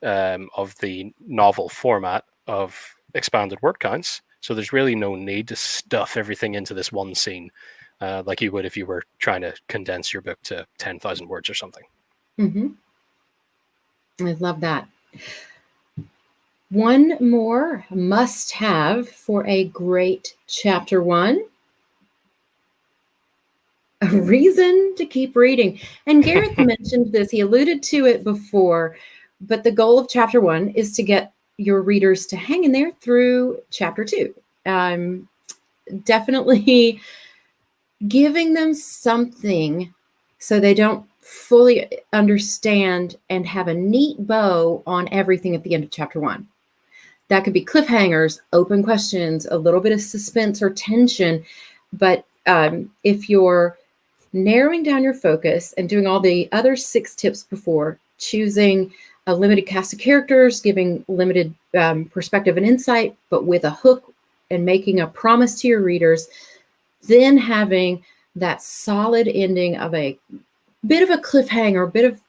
of the novel format of expanded word counts. So there's really no need to stuff everything into this one scene like you would if you were trying to condense your book to 10,000 words or something. I love that. One more must-have for a great chapter 1. A reason to keep reading. And Gareth mentioned this. He alluded to it before, but the goal of chapter 1 is to get your readers to hang in there through chapter 2. Definitely giving them something so they don't fully understand and have a neat bow on everything at the end of chapter 1. That could be cliffhangers, open questions, a little bit of suspense or tension. But if you're narrowing down your focus and doing all the other 6 tips before, choosing a limited cast of characters, giving limited perspective and insight, but with a hook and making a promise to your readers, then having that solid ending of a bit of a cliffhanger, a bit of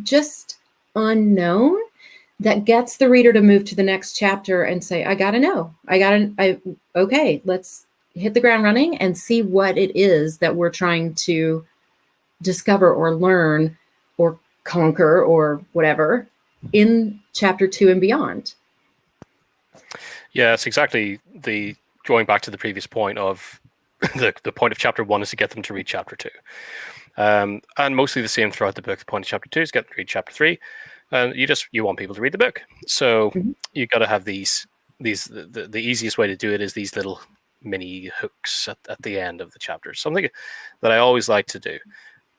just unknown, that gets the reader to move to the next chapter and say, I got to know. Okay, let's hit the ground running and see what it is that we're trying to discover or learn or conquer or whatever in chapter 2 and beyond. Yeah, it's exactly going back to the previous point of the point of chapter 1 is to get them to read chapter 2. And mostly the same throughout the book. The point of chapter 2 is get them to read chapter 3. And you want people to read the book. So you got to have the easiest way to do it is these little mini hooks at the end of the chapter. Something that I always like to do.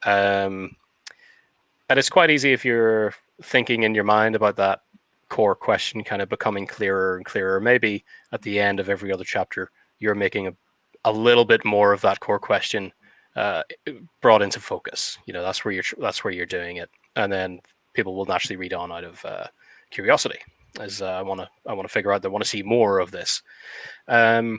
And it's quite easy if you're thinking in your mind about that core question kind of becoming clearer and clearer. Maybe at the end of every other chapter, you're making a little bit more of that core question brought into focus. That's where you're doing it, and then people will naturally read on out of curiosity, as I want to figure out. They want to see more of this, and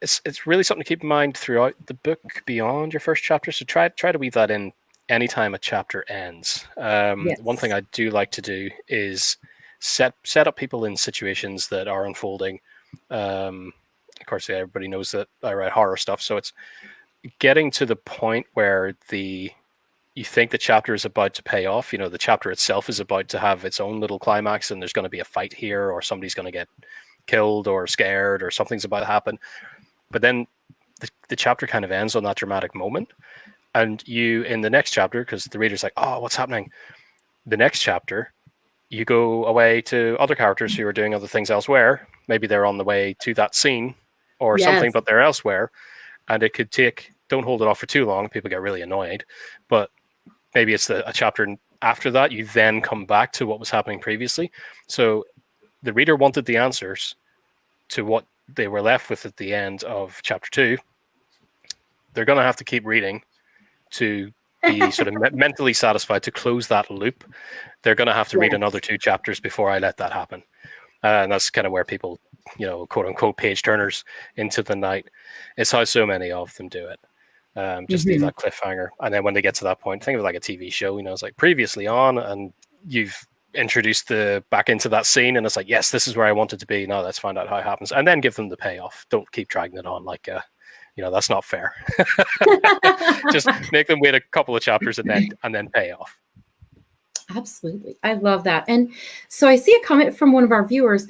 it's really something to keep in mind throughout the book beyond your first chapter. So try to weave that in anytime a chapter ends. Yes. One thing I do like to do is set up people in situations that are unfolding. Of course, everybody knows that I write horror stuff, so it's getting to the point where you think the chapter is about to pay off. The chapter itself is about to have its own little climax, and there's going to be a fight here, or somebody's going to get killed or scared, or something's about to happen. But then the chapter kind of ends on that dramatic moment. And you, in the next chapter, because the reader's like, oh, what's happening? The next chapter, you go away to other characters who are doing other things elsewhere. Maybe they're on the way to that scene or something, but they're elsewhere. And it could don't hold it off for too long. People get really annoyed. But maybe it's a chapter after that. You then come back to what was happening previously. So the reader wanted the answers to what they were left with at the end of chapter 2. They're going to have to keep reading to be sort of mentally satisfied, to close that loop. They're going to have to read another 2 chapters before I let that happen. And that's kind of where people, quote unquote, page turners into the night. It's how so many of them do it. Just leave that cliffhanger. And then when they get to that point, think of it like a TV show, it's like previously on, and you've introduced back into that scene, and it's like, yes, this is where I wanted to be. Now let's find out how it happens. And then give them the payoff. Don't keep dragging it on like that's not fair. Just make them wait a couple of chapters and then pay off. Absolutely. I love that. And so I see a comment from one of our viewers.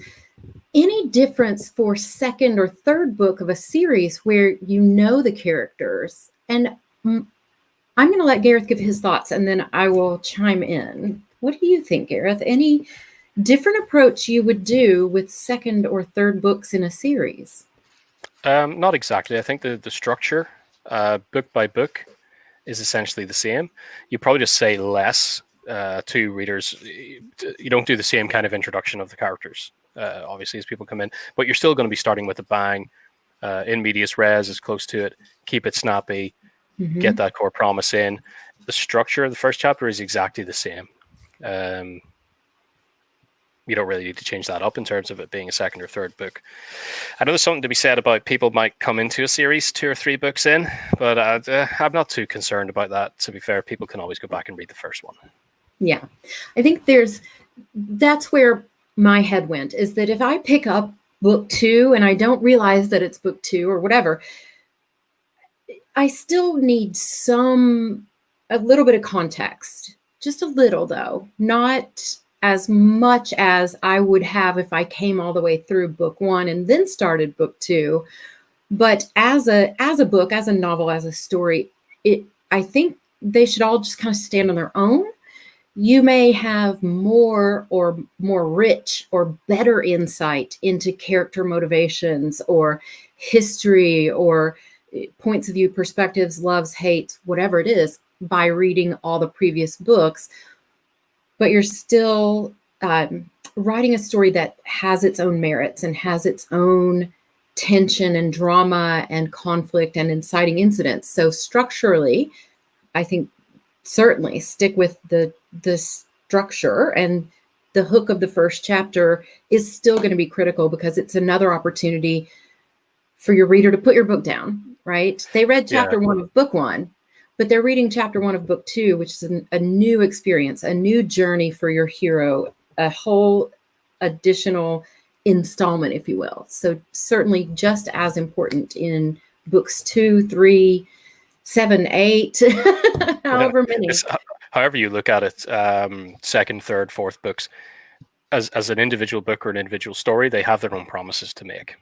Any difference for second or third book of a series where the characters? And I'm going to let Gareth give his thoughts, and then I will chime in. What do you think, Gareth? Any different approach you would do with second or third books in a series? Not exactly. I think the structure, book by book, is essentially the same. You probably just say less to readers. You don't do the same kind of introduction of the characters, obviously, as people come in. But you're still going to be starting with a bang, in medias res, as close to it. Keep it snappy. Get that core promise in. The structure of the first chapter is exactly the same. You don't really need to change that up in terms of it being a second or third book. I know there's something to be said about people might come into a series 2 or 3 books in, but I'm not too concerned about that. To be fair, people can always go back and read the first one. Yeah, I think that's where my head went, is that if I pick up book 2 and I don't realize that it's book 2 or whatever, I still need a little bit of context, just a little though, not as much as I would have if I came all the way through book 1 and then started book 2. But as a book, as a novel, as a story, I think they should all just kind of stand on their own. You may have more rich or better insight into character motivations or history or points of view, perspectives, loves, hates, whatever it is, by reading all the previous books. But you're still writing a story that has its own merits and has its own tension and drama and conflict and inciting incidents. So structurally, I think certainly stick with the structure, and the hook of the first chapter is still going to be critical because it's another opportunity for your reader to put your book down, right? They read chapter 1 of book 1. But they're reading chapter 1 of book 2, which is a new experience, a new journey for your hero a whole additional installment, if you will. So certainly just as important in books 2, 3, 7, 8, however many. However you look at it, second, third, fourth books, as an individual book or an individual story, they have their own promises to make.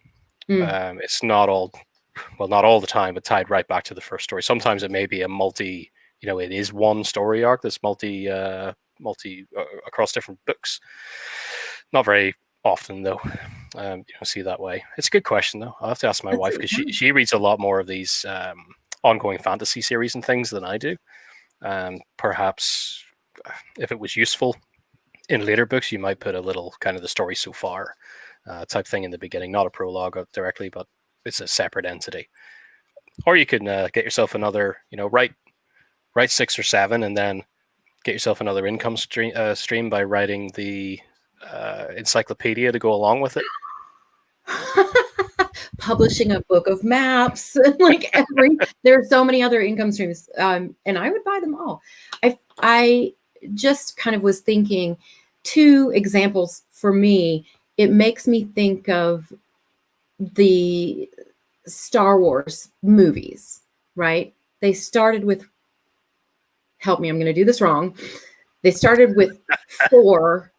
It's not all, well, not all the time, but tied right back to the first story. Sometimes it may be a multi, it is one story arc that's multi across different books. Not very often, though. You don't see that way. It's a good question, though. I'll have to ask my wife, because she reads a lot more of these ongoing fantasy series and things than I do. Perhaps if it was useful in later books, you might put a little kind of the story so far type thing in the beginning, not a prologue directly, but it's a separate entity. Or you can get yourself another, write 6 or 7, and then get yourself another income stream by writing the encyclopedia to go along with it. Publishing a book of maps, like there are so many other income streams, and I would buy them all. I just kind of was thinking 2 examples for me. It makes me think of the Star Wars movies, right? They started with, help me, I'm going to do this wrong. They started with 4.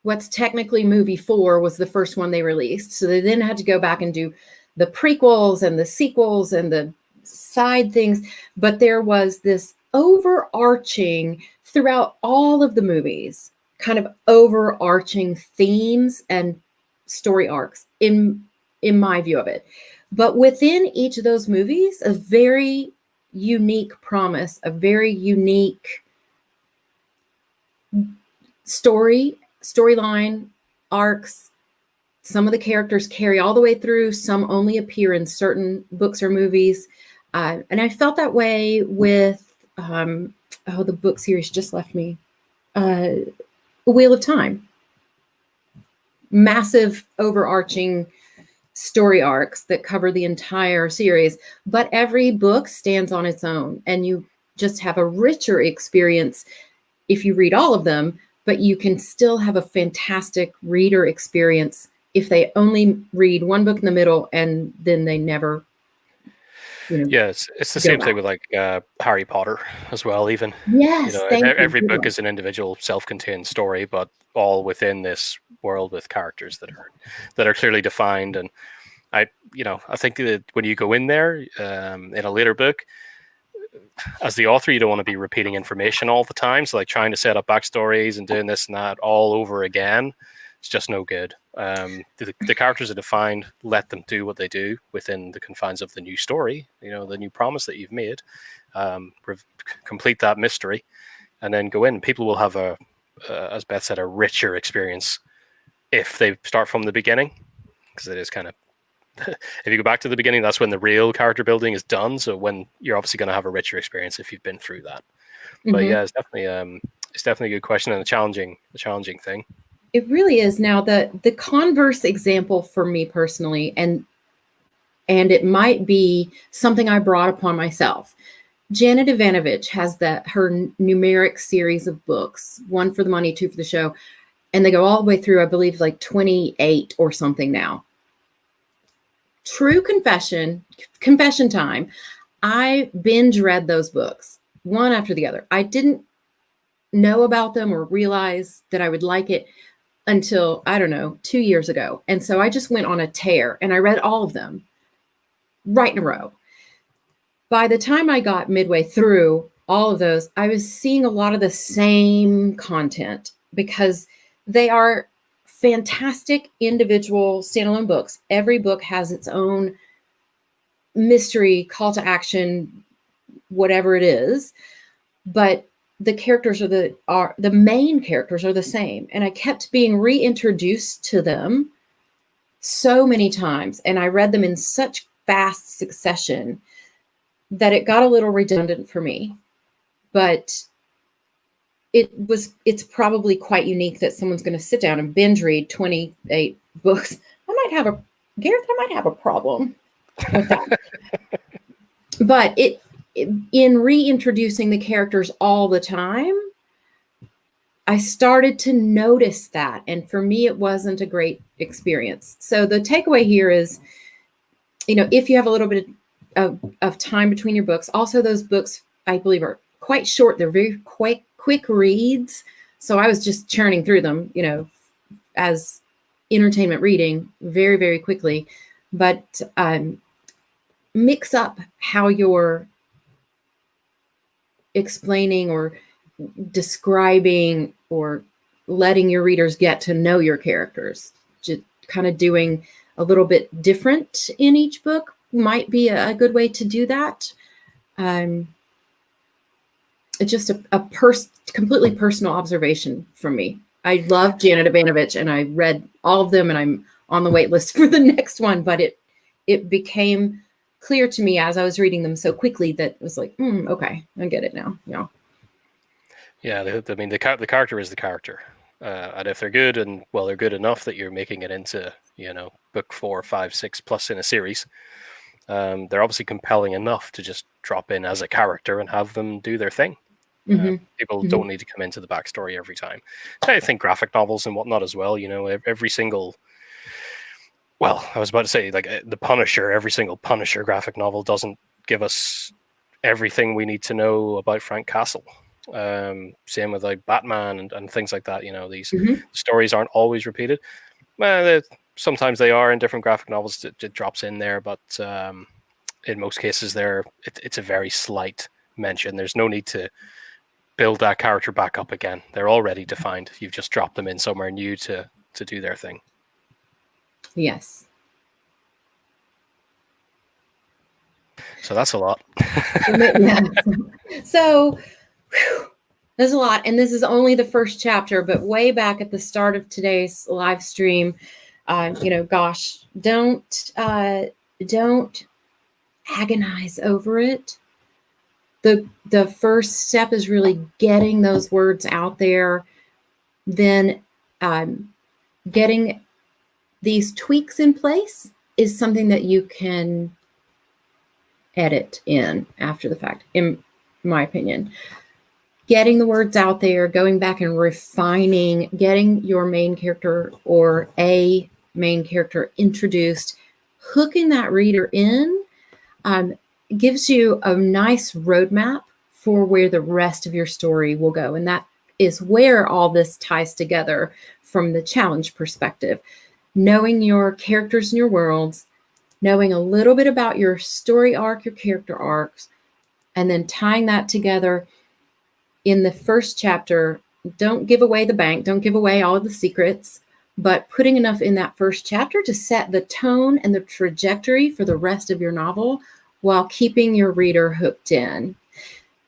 What's technically movie 4 was the first one they released. So they then had to go back and do the prequels and the sequels and the side things. But there was this overarching, throughout all of the movies, kind of overarching themes and story arcs in my view of it. But within each of those movies, a very unique promise, a very unique storyline, arcs. Some of the characters carry all the way through, some only appear in certain books or movies. And I felt that way with, the book series just left me, Wheel of Time. Massive overarching story arcs that cover the entire series, but every book stands on its own, and you just have a richer experience if you read all of them, but you can still have a fantastic reader experience if they only read one book in the middle and then they never. Yeah, it's the same thing with like Harry Potter as well. Even yes, every book is an individual, self-contained story, but all within this world with characters that are clearly defined. And I think that when you go in there in a later book, as the author, you don't want to be repeating information all the time. So like trying to set up backstories and doing this and that all over again, it's just no good. The characters are defined. Let them do what they do within the confines of the new story, the new promise that you've made. Complete that mystery, and then go in. People will have as Beth said, a richer experience if they start from the beginning, because it is kind of, if you go back to the beginning, that's when the real character building is done. So when you're obviously going to have a richer experience if you've been through that. Mm-hmm. But yeah, it's definitely a good question and a challenging thing. It really is. Now the converse example for me personally, and it might be something I brought upon myself. Janet Ivanovich has her numeric series of books, 1 for the money, 2 for the show, and they go all the way through, I believe, like 28 or something now. True confession time. I binge read those books, one after the other. I didn't know about them or realize that I would like it until, 2 years ago. And so I just went on a tear and I read all of them right in a row. By the time I got midway through all of those, I was seeing a lot of the same content because they are fantastic individual standalone books. Every book has its own mystery, call to action, whatever it is. But the characters are the main characters are the same. And I kept being reintroduced to them so many times. And I read them in such fast succession that it got a little redundant for me. But it's probably quite unique that someone's going to sit down and binge read 28 books. Gareth, I might have a problem with that. But in reintroducing the characters all the time, I started to notice that. And for me, it wasn't a great experience. So the takeaway here is, if you have a little bit of time between your books, also those books, I believe, are quite short. They're very quick reads. So I was just churning through them, as entertainment reading very, very quickly. But mix up how you're explaining or describing or letting your readers get to know your characters. Just kind of doing a little bit different in each book might be a good way to do that. It's just a completely personal observation from me. I love Janet Abanovich, and I read all of them, and I'm on the wait list for the next one. But it became clear to me as I was reading them so quickly that it was like, okay, I get it now. Yeah, the character is the character, and if they're good and they're good enough that you're making it into book 4, 5, 6 plus in a series. They're obviously compelling enough to just drop in as a character and have them do their thing. People don't need to come into the backstory every time. I think graphic novels and whatnot as well. Every single. Well, I was about to say, like the Punisher. Every single Punisher graphic novel doesn't give us everything we need to know about Frank Castle. Same with like Batman and things like that. These stories aren't always repeated. Well, sometimes they are in different graphic novels. It drops in there, but in most cases, it's a very slight mention. There's no need to build that character back up again. They're already defined. You've just dropped them in somewhere new to do their thing. Yes. So that's a lot. Yeah. So there's a lot, and this is only the first chapter, but way back at the start of today's live stream, gosh, don't agonize over it. The first step is really getting those words out there, then getting these tweaks in place is something that you can edit in after the fact, in my opinion. Getting the words out there, going back and refining, getting your main character or a main character introduced, hooking that reader in, gives you a nice roadmap for where the rest of your story will go. And that is where all this ties together from the challenge perspective. Knowing your characters and your worlds, knowing a little bit about your story arc, your character arcs, and then tying that together in the first chapter. Don't give away the bank, don't give away all of the secrets, but putting enough in that first chapter to set the tone and the trajectory for the rest of your novel while keeping your reader hooked in.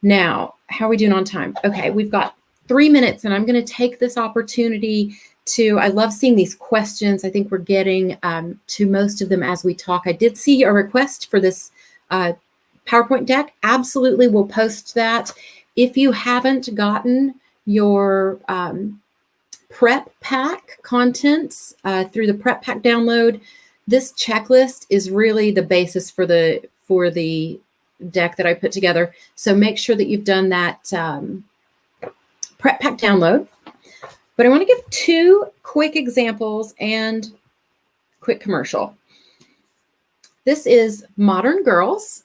Now, how are we doing on time? Okay, we've got 3 minutes, and I'm going to take this opportunity I love seeing these questions. I think we're getting to most of them as we talk. I did see a request for this PowerPoint deck. Absolutely, we'll post that. If you haven't gotten your prep pack contents through the prep pack download, this checklist is really the basis for the deck that I put together. So make sure that you've done that prep pack download. But I want to give 2 quick examples and quick commercial. This is Modern Girls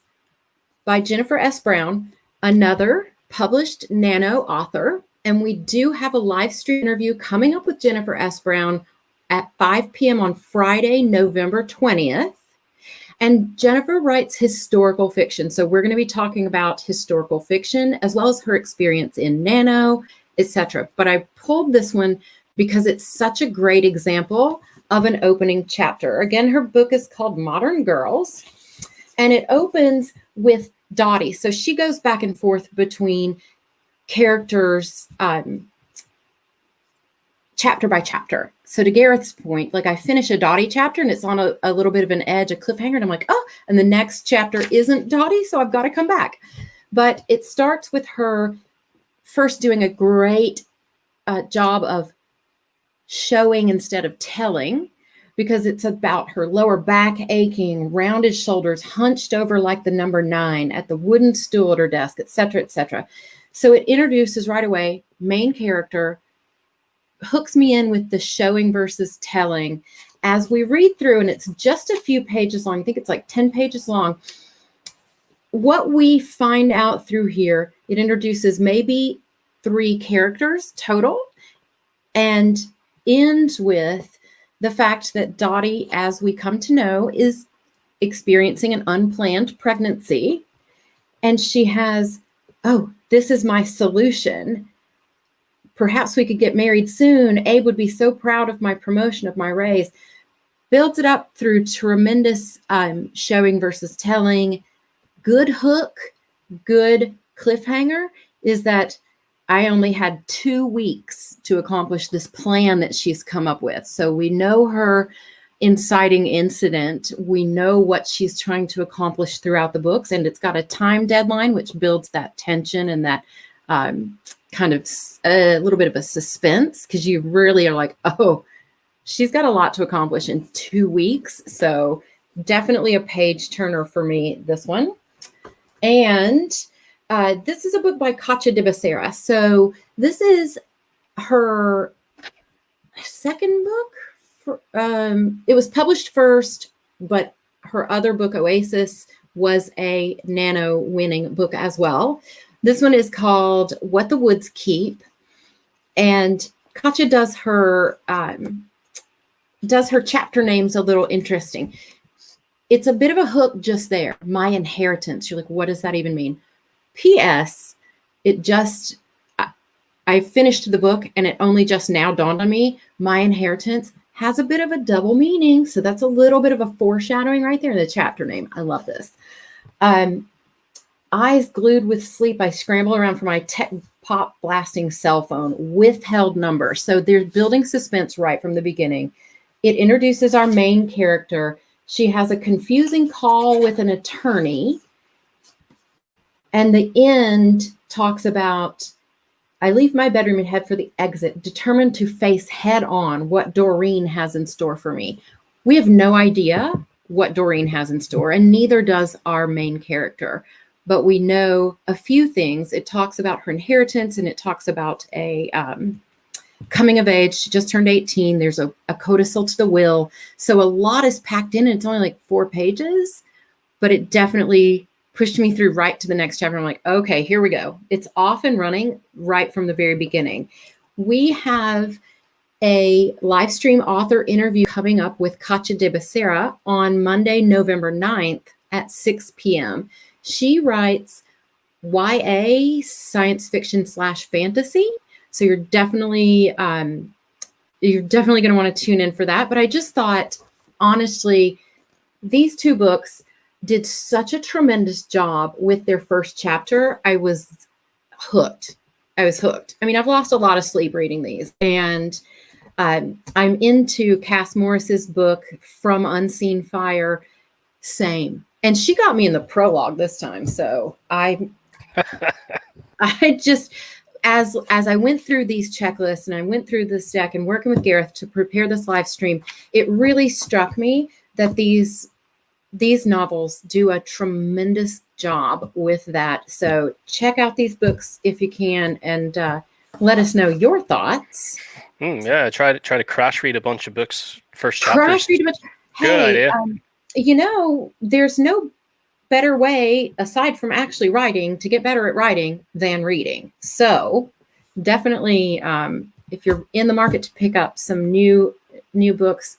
by Jennifer S. Brown, another published NaNo author. And we do have a live stream interview coming up with Jennifer S. Brown at 5 p.m. on Friday, November 20th. And Jennifer writes historical fiction. So we're going to be talking about historical fiction as well as her experience in NaNo, etc. But I pulled this one because it's such a great example of an opening chapter. Again, her book is called Modern Girls, and it opens with Dottie. So she goes back and forth between characters chapter by chapter. So to Gareth's point, like I finish a Dottie chapter and it's on a little bit of an edge, a cliffhanger, and I'm like, oh, and the next chapter isn't Dottie, so I've got to come back. But it starts with her first doing a great job of showing instead of telling, because it's about her lower back aching, rounded shoulders, hunched over like the number 9 at the wooden stool at her desk, etc., etc. So it introduces right away main character, hooks me in with the showing versus telling. As we read through, and it's just a few pages long, I think it's like 10 pages long, what we find out through here, it introduces maybe 3 characters total and ends with the fact that Dottie, as we come to know, is experiencing an unplanned pregnancy. And she has, oh, this is my solution. Perhaps we could get married soon. Abe would be so proud of my promotion, of my raise. Builds it up through tremendous showing versus telling. Good hook, good cliffhanger is that I only had 2 weeks to accomplish this plan that she's come up with. So we know her inciting incident. We know what she's trying to accomplish throughout the books, and it's got a time deadline, which builds that tension and that kind of a little bit of a suspense, because you really are like, oh, she's got a lot to accomplish in 2 weeks. So definitely a page turner for me, this one. And this is a book by Katja de Becerra. So this is her second book. It was published first, but her other book, Oasis, was a NaNo winning book as well. This one is called What the Woods Keep. And Katja does her chapter names a little interesting. It's a bit of a hook just there. My inheritance. You're like, what does that even mean? P.S. I finished the book and it only just now dawned on me. My inheritance has a bit of a double meaning. So that's a little bit of a foreshadowing right there in the chapter name. I love this. Eyes glued with sleep, I scramble around for my tech pop blasting cell phone. Withheld number. So they're building suspense right from the beginning. It introduces our main character. She has a confusing call with an attorney. And the end talks about, I leave my bedroom and head for the exit, determined to face head on what Doreen has in store for me. We have no idea what Doreen has in store, and neither does our main character. But we know a few things. It talks about her inheritance, and it talks about a coming of age. She just turned 18. There's a codicil to the will. So a lot is packed in, and it's only like 4 pages, but it definitely pushed me through right to the next chapter. I'm like, okay, here we go. It's off and running right from the very beginning. We have a live stream author interview coming up with Katja de Becerra on Monday, November 9th at 6 p.m. She writes YA science fiction / fantasy. So you're definitely going to want to tune in for that. But I just thought, honestly, these 2 books did such a tremendous job with their first chapter. I was hooked. I mean, I've lost a lot of sleep reading these. And I'm into Cass Morris's book, From Unseen Fire. Same. And she got me in the prologue this time. So I just... As I went through these checklists and I went through this deck and working with Gareth to prepare this live stream, it really struck me that these novels do a tremendous job with that. So check out these books if you can, and let us know your thoughts. Yeah, try to crash read a bunch of books first chapters. Crash read a bunch. Good idea. There's no better way, aside from actually writing, to get better at writing than reading. So definitely, if you're in the market to pick up some new books,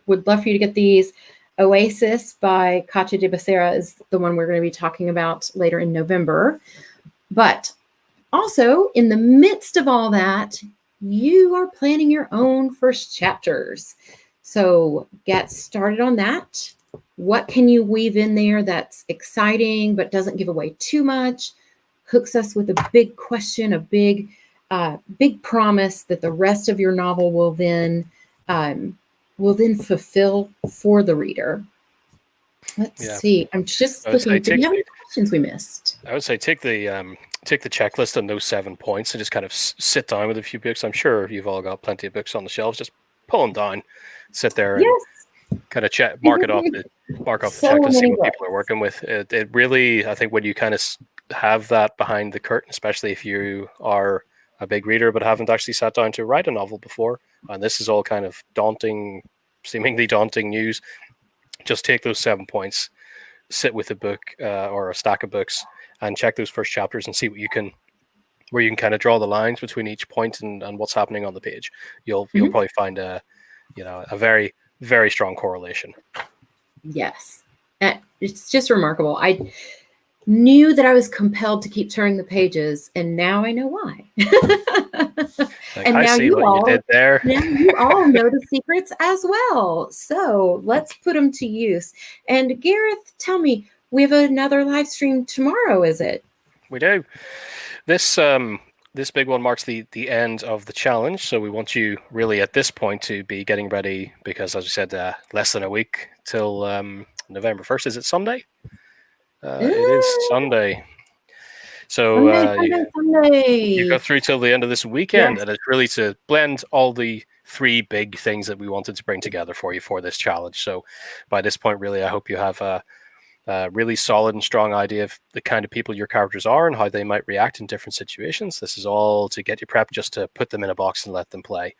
would love for you to get these. Oasis by Katja de Becerra is the one we're going to be talking about later in November. But also, in the midst of all that, you are planning your own first chapters. So get started on that. What can you weave in there that's exciting but doesn't give away too much? Hooks us with a big question, a big promise that the rest of your novel will then fulfill for the reader. Let's see. I'm just looking. Do you have any questions we missed? I would say take the checklist on those 7 points and just kind of sit down with a few books. I'm sure you've all got plenty of books on the shelves. Just pull them down, sit there, and kind of mark off the checklist, see what people are working with. It really, I think, when you kind of have that behind the curtain, especially if you are a big reader but haven't actually sat down to write a novel before, and this is all kind of seemingly daunting news, just take those 7 points, sit with a book or a stack of books, and check those first chapters and see where you can kind of draw the lines between each point and what's happening on the page. You'll probably find a very, very strong correlation. Yes. It's just remarkable. I knew that I was compelled to keep turning the pages, and now I know why. And I see what you did there. Now you all know the secrets as well. So let's put them to use. And Gareth, tell me, we have another live stream tomorrow, is it? We do. This big one marks the end of the challenge, so we want you really at this point to be getting ready, because as we said, less than a week till November 1st. Is it Sunday? It is Sunday. So Sunday. You go through till the end of this weekend, Yes. and it's really to blend all the 3 big things that we wanted to bring together for you for this challenge. So by this point, really, I hope you have a really solid and strong idea of the kind of people your characters are and how they might react in different situations. This is all to get you prepped just to put them in a box and let them play.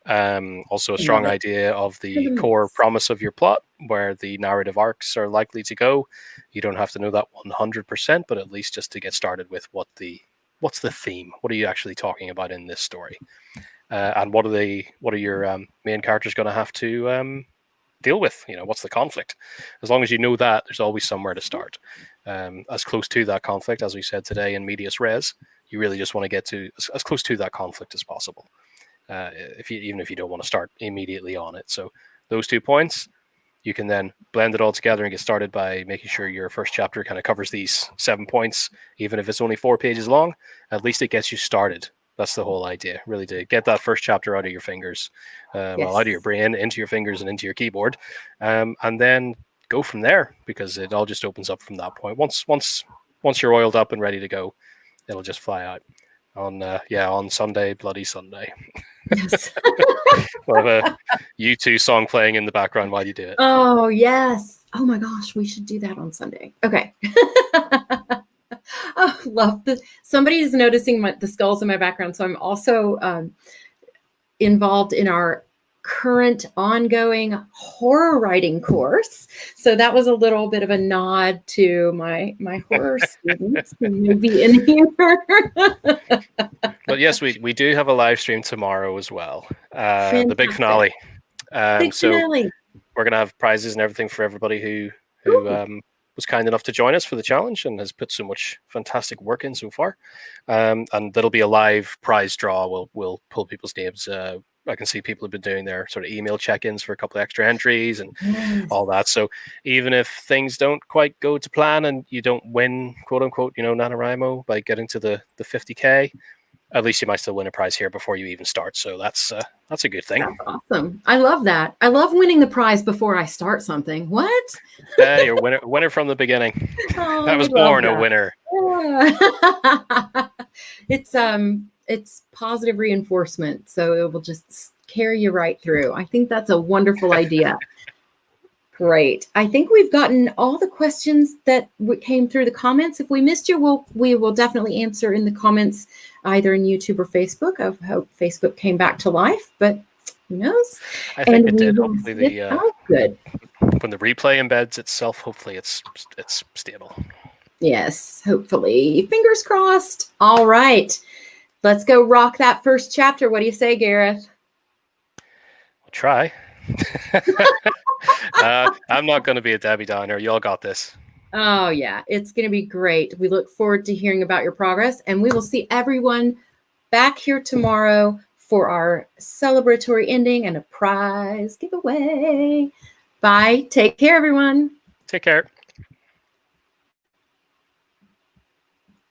Also a strong idea of the core promise of your plot, where the narrative arcs are likely to go. You don't have to know that 100%, but at least just to get started with what's the theme? What are you actually talking about in this story? And what are your main characters going to have to deal with? What's the conflict? As long as you know that, there's always somewhere to start. As close to that conflict, as we said today in medias res, you really just want to get to as close to that conflict as possible. Even if you don't want to start immediately on it. So those 2 points, you can then blend it all together and get started by making sure your first chapter kind of covers these 7 points. Even if it's only 4 pages long, at least it gets you started. That's the whole idea, really, to get that first chapter out of your fingers, out of your brain, into your fingers and into your keyboard, and then go from there, because it all just opens up from that point. Once you're oiled up and ready to go, it'll just fly out on Sunday, bloody Sunday. Yes. We'll have a U2 song playing in the background while you do it. Oh, yes. Oh my gosh, we should do that on Sunday. Okay. Oh, love this. Somebody is noticing the skulls in my background. So I'm also involved in our current ongoing horror writing course. So that was a little bit of a nod to my horror students who may be in here. But yes, we do have a live stream tomorrow as well. The big finale. Finale. We're going to have prizes and everything for everybody who was kind enough to join us for the challenge and has put so much fantastic work in so far. And there'll be a live prize draw. We'll pull people's names. I can see people have been doing their sort of email check-ins for a couple of extra entries and all that. So even if things don't quite go to plan and you don't win, quote unquote, NaNoWriMo by getting to the 50K, at least you might still win a prize here before you even start. So that's a good thing. That's awesome. I love that. I love winning the prize before I start something. What? You're winner from the beginning. Oh, I was born a winner. Yeah. It's positive reinforcement, so it will just carry you right through. I think that's a wonderful idea. Great. I think we've gotten all the questions that came through the comments. If we missed you, we will definitely answer in the comments, either in YouTube or Facebook. I hope Facebook came back to life, but who knows? I think it did. Hopefully good. When the replay embeds itself, hopefully it's stable. Yes, hopefully. Fingers crossed. All right. Let's go rock that first chapter. What do you say, Gareth? We'll try. I'm not going to be a Debbie Downer. You all got this. Oh, yeah. It's going to be great. We look forward to hearing about your progress, and we will see everyone back here tomorrow for our celebratory ending and a prize giveaway. Bye. Take care, everyone. Take care.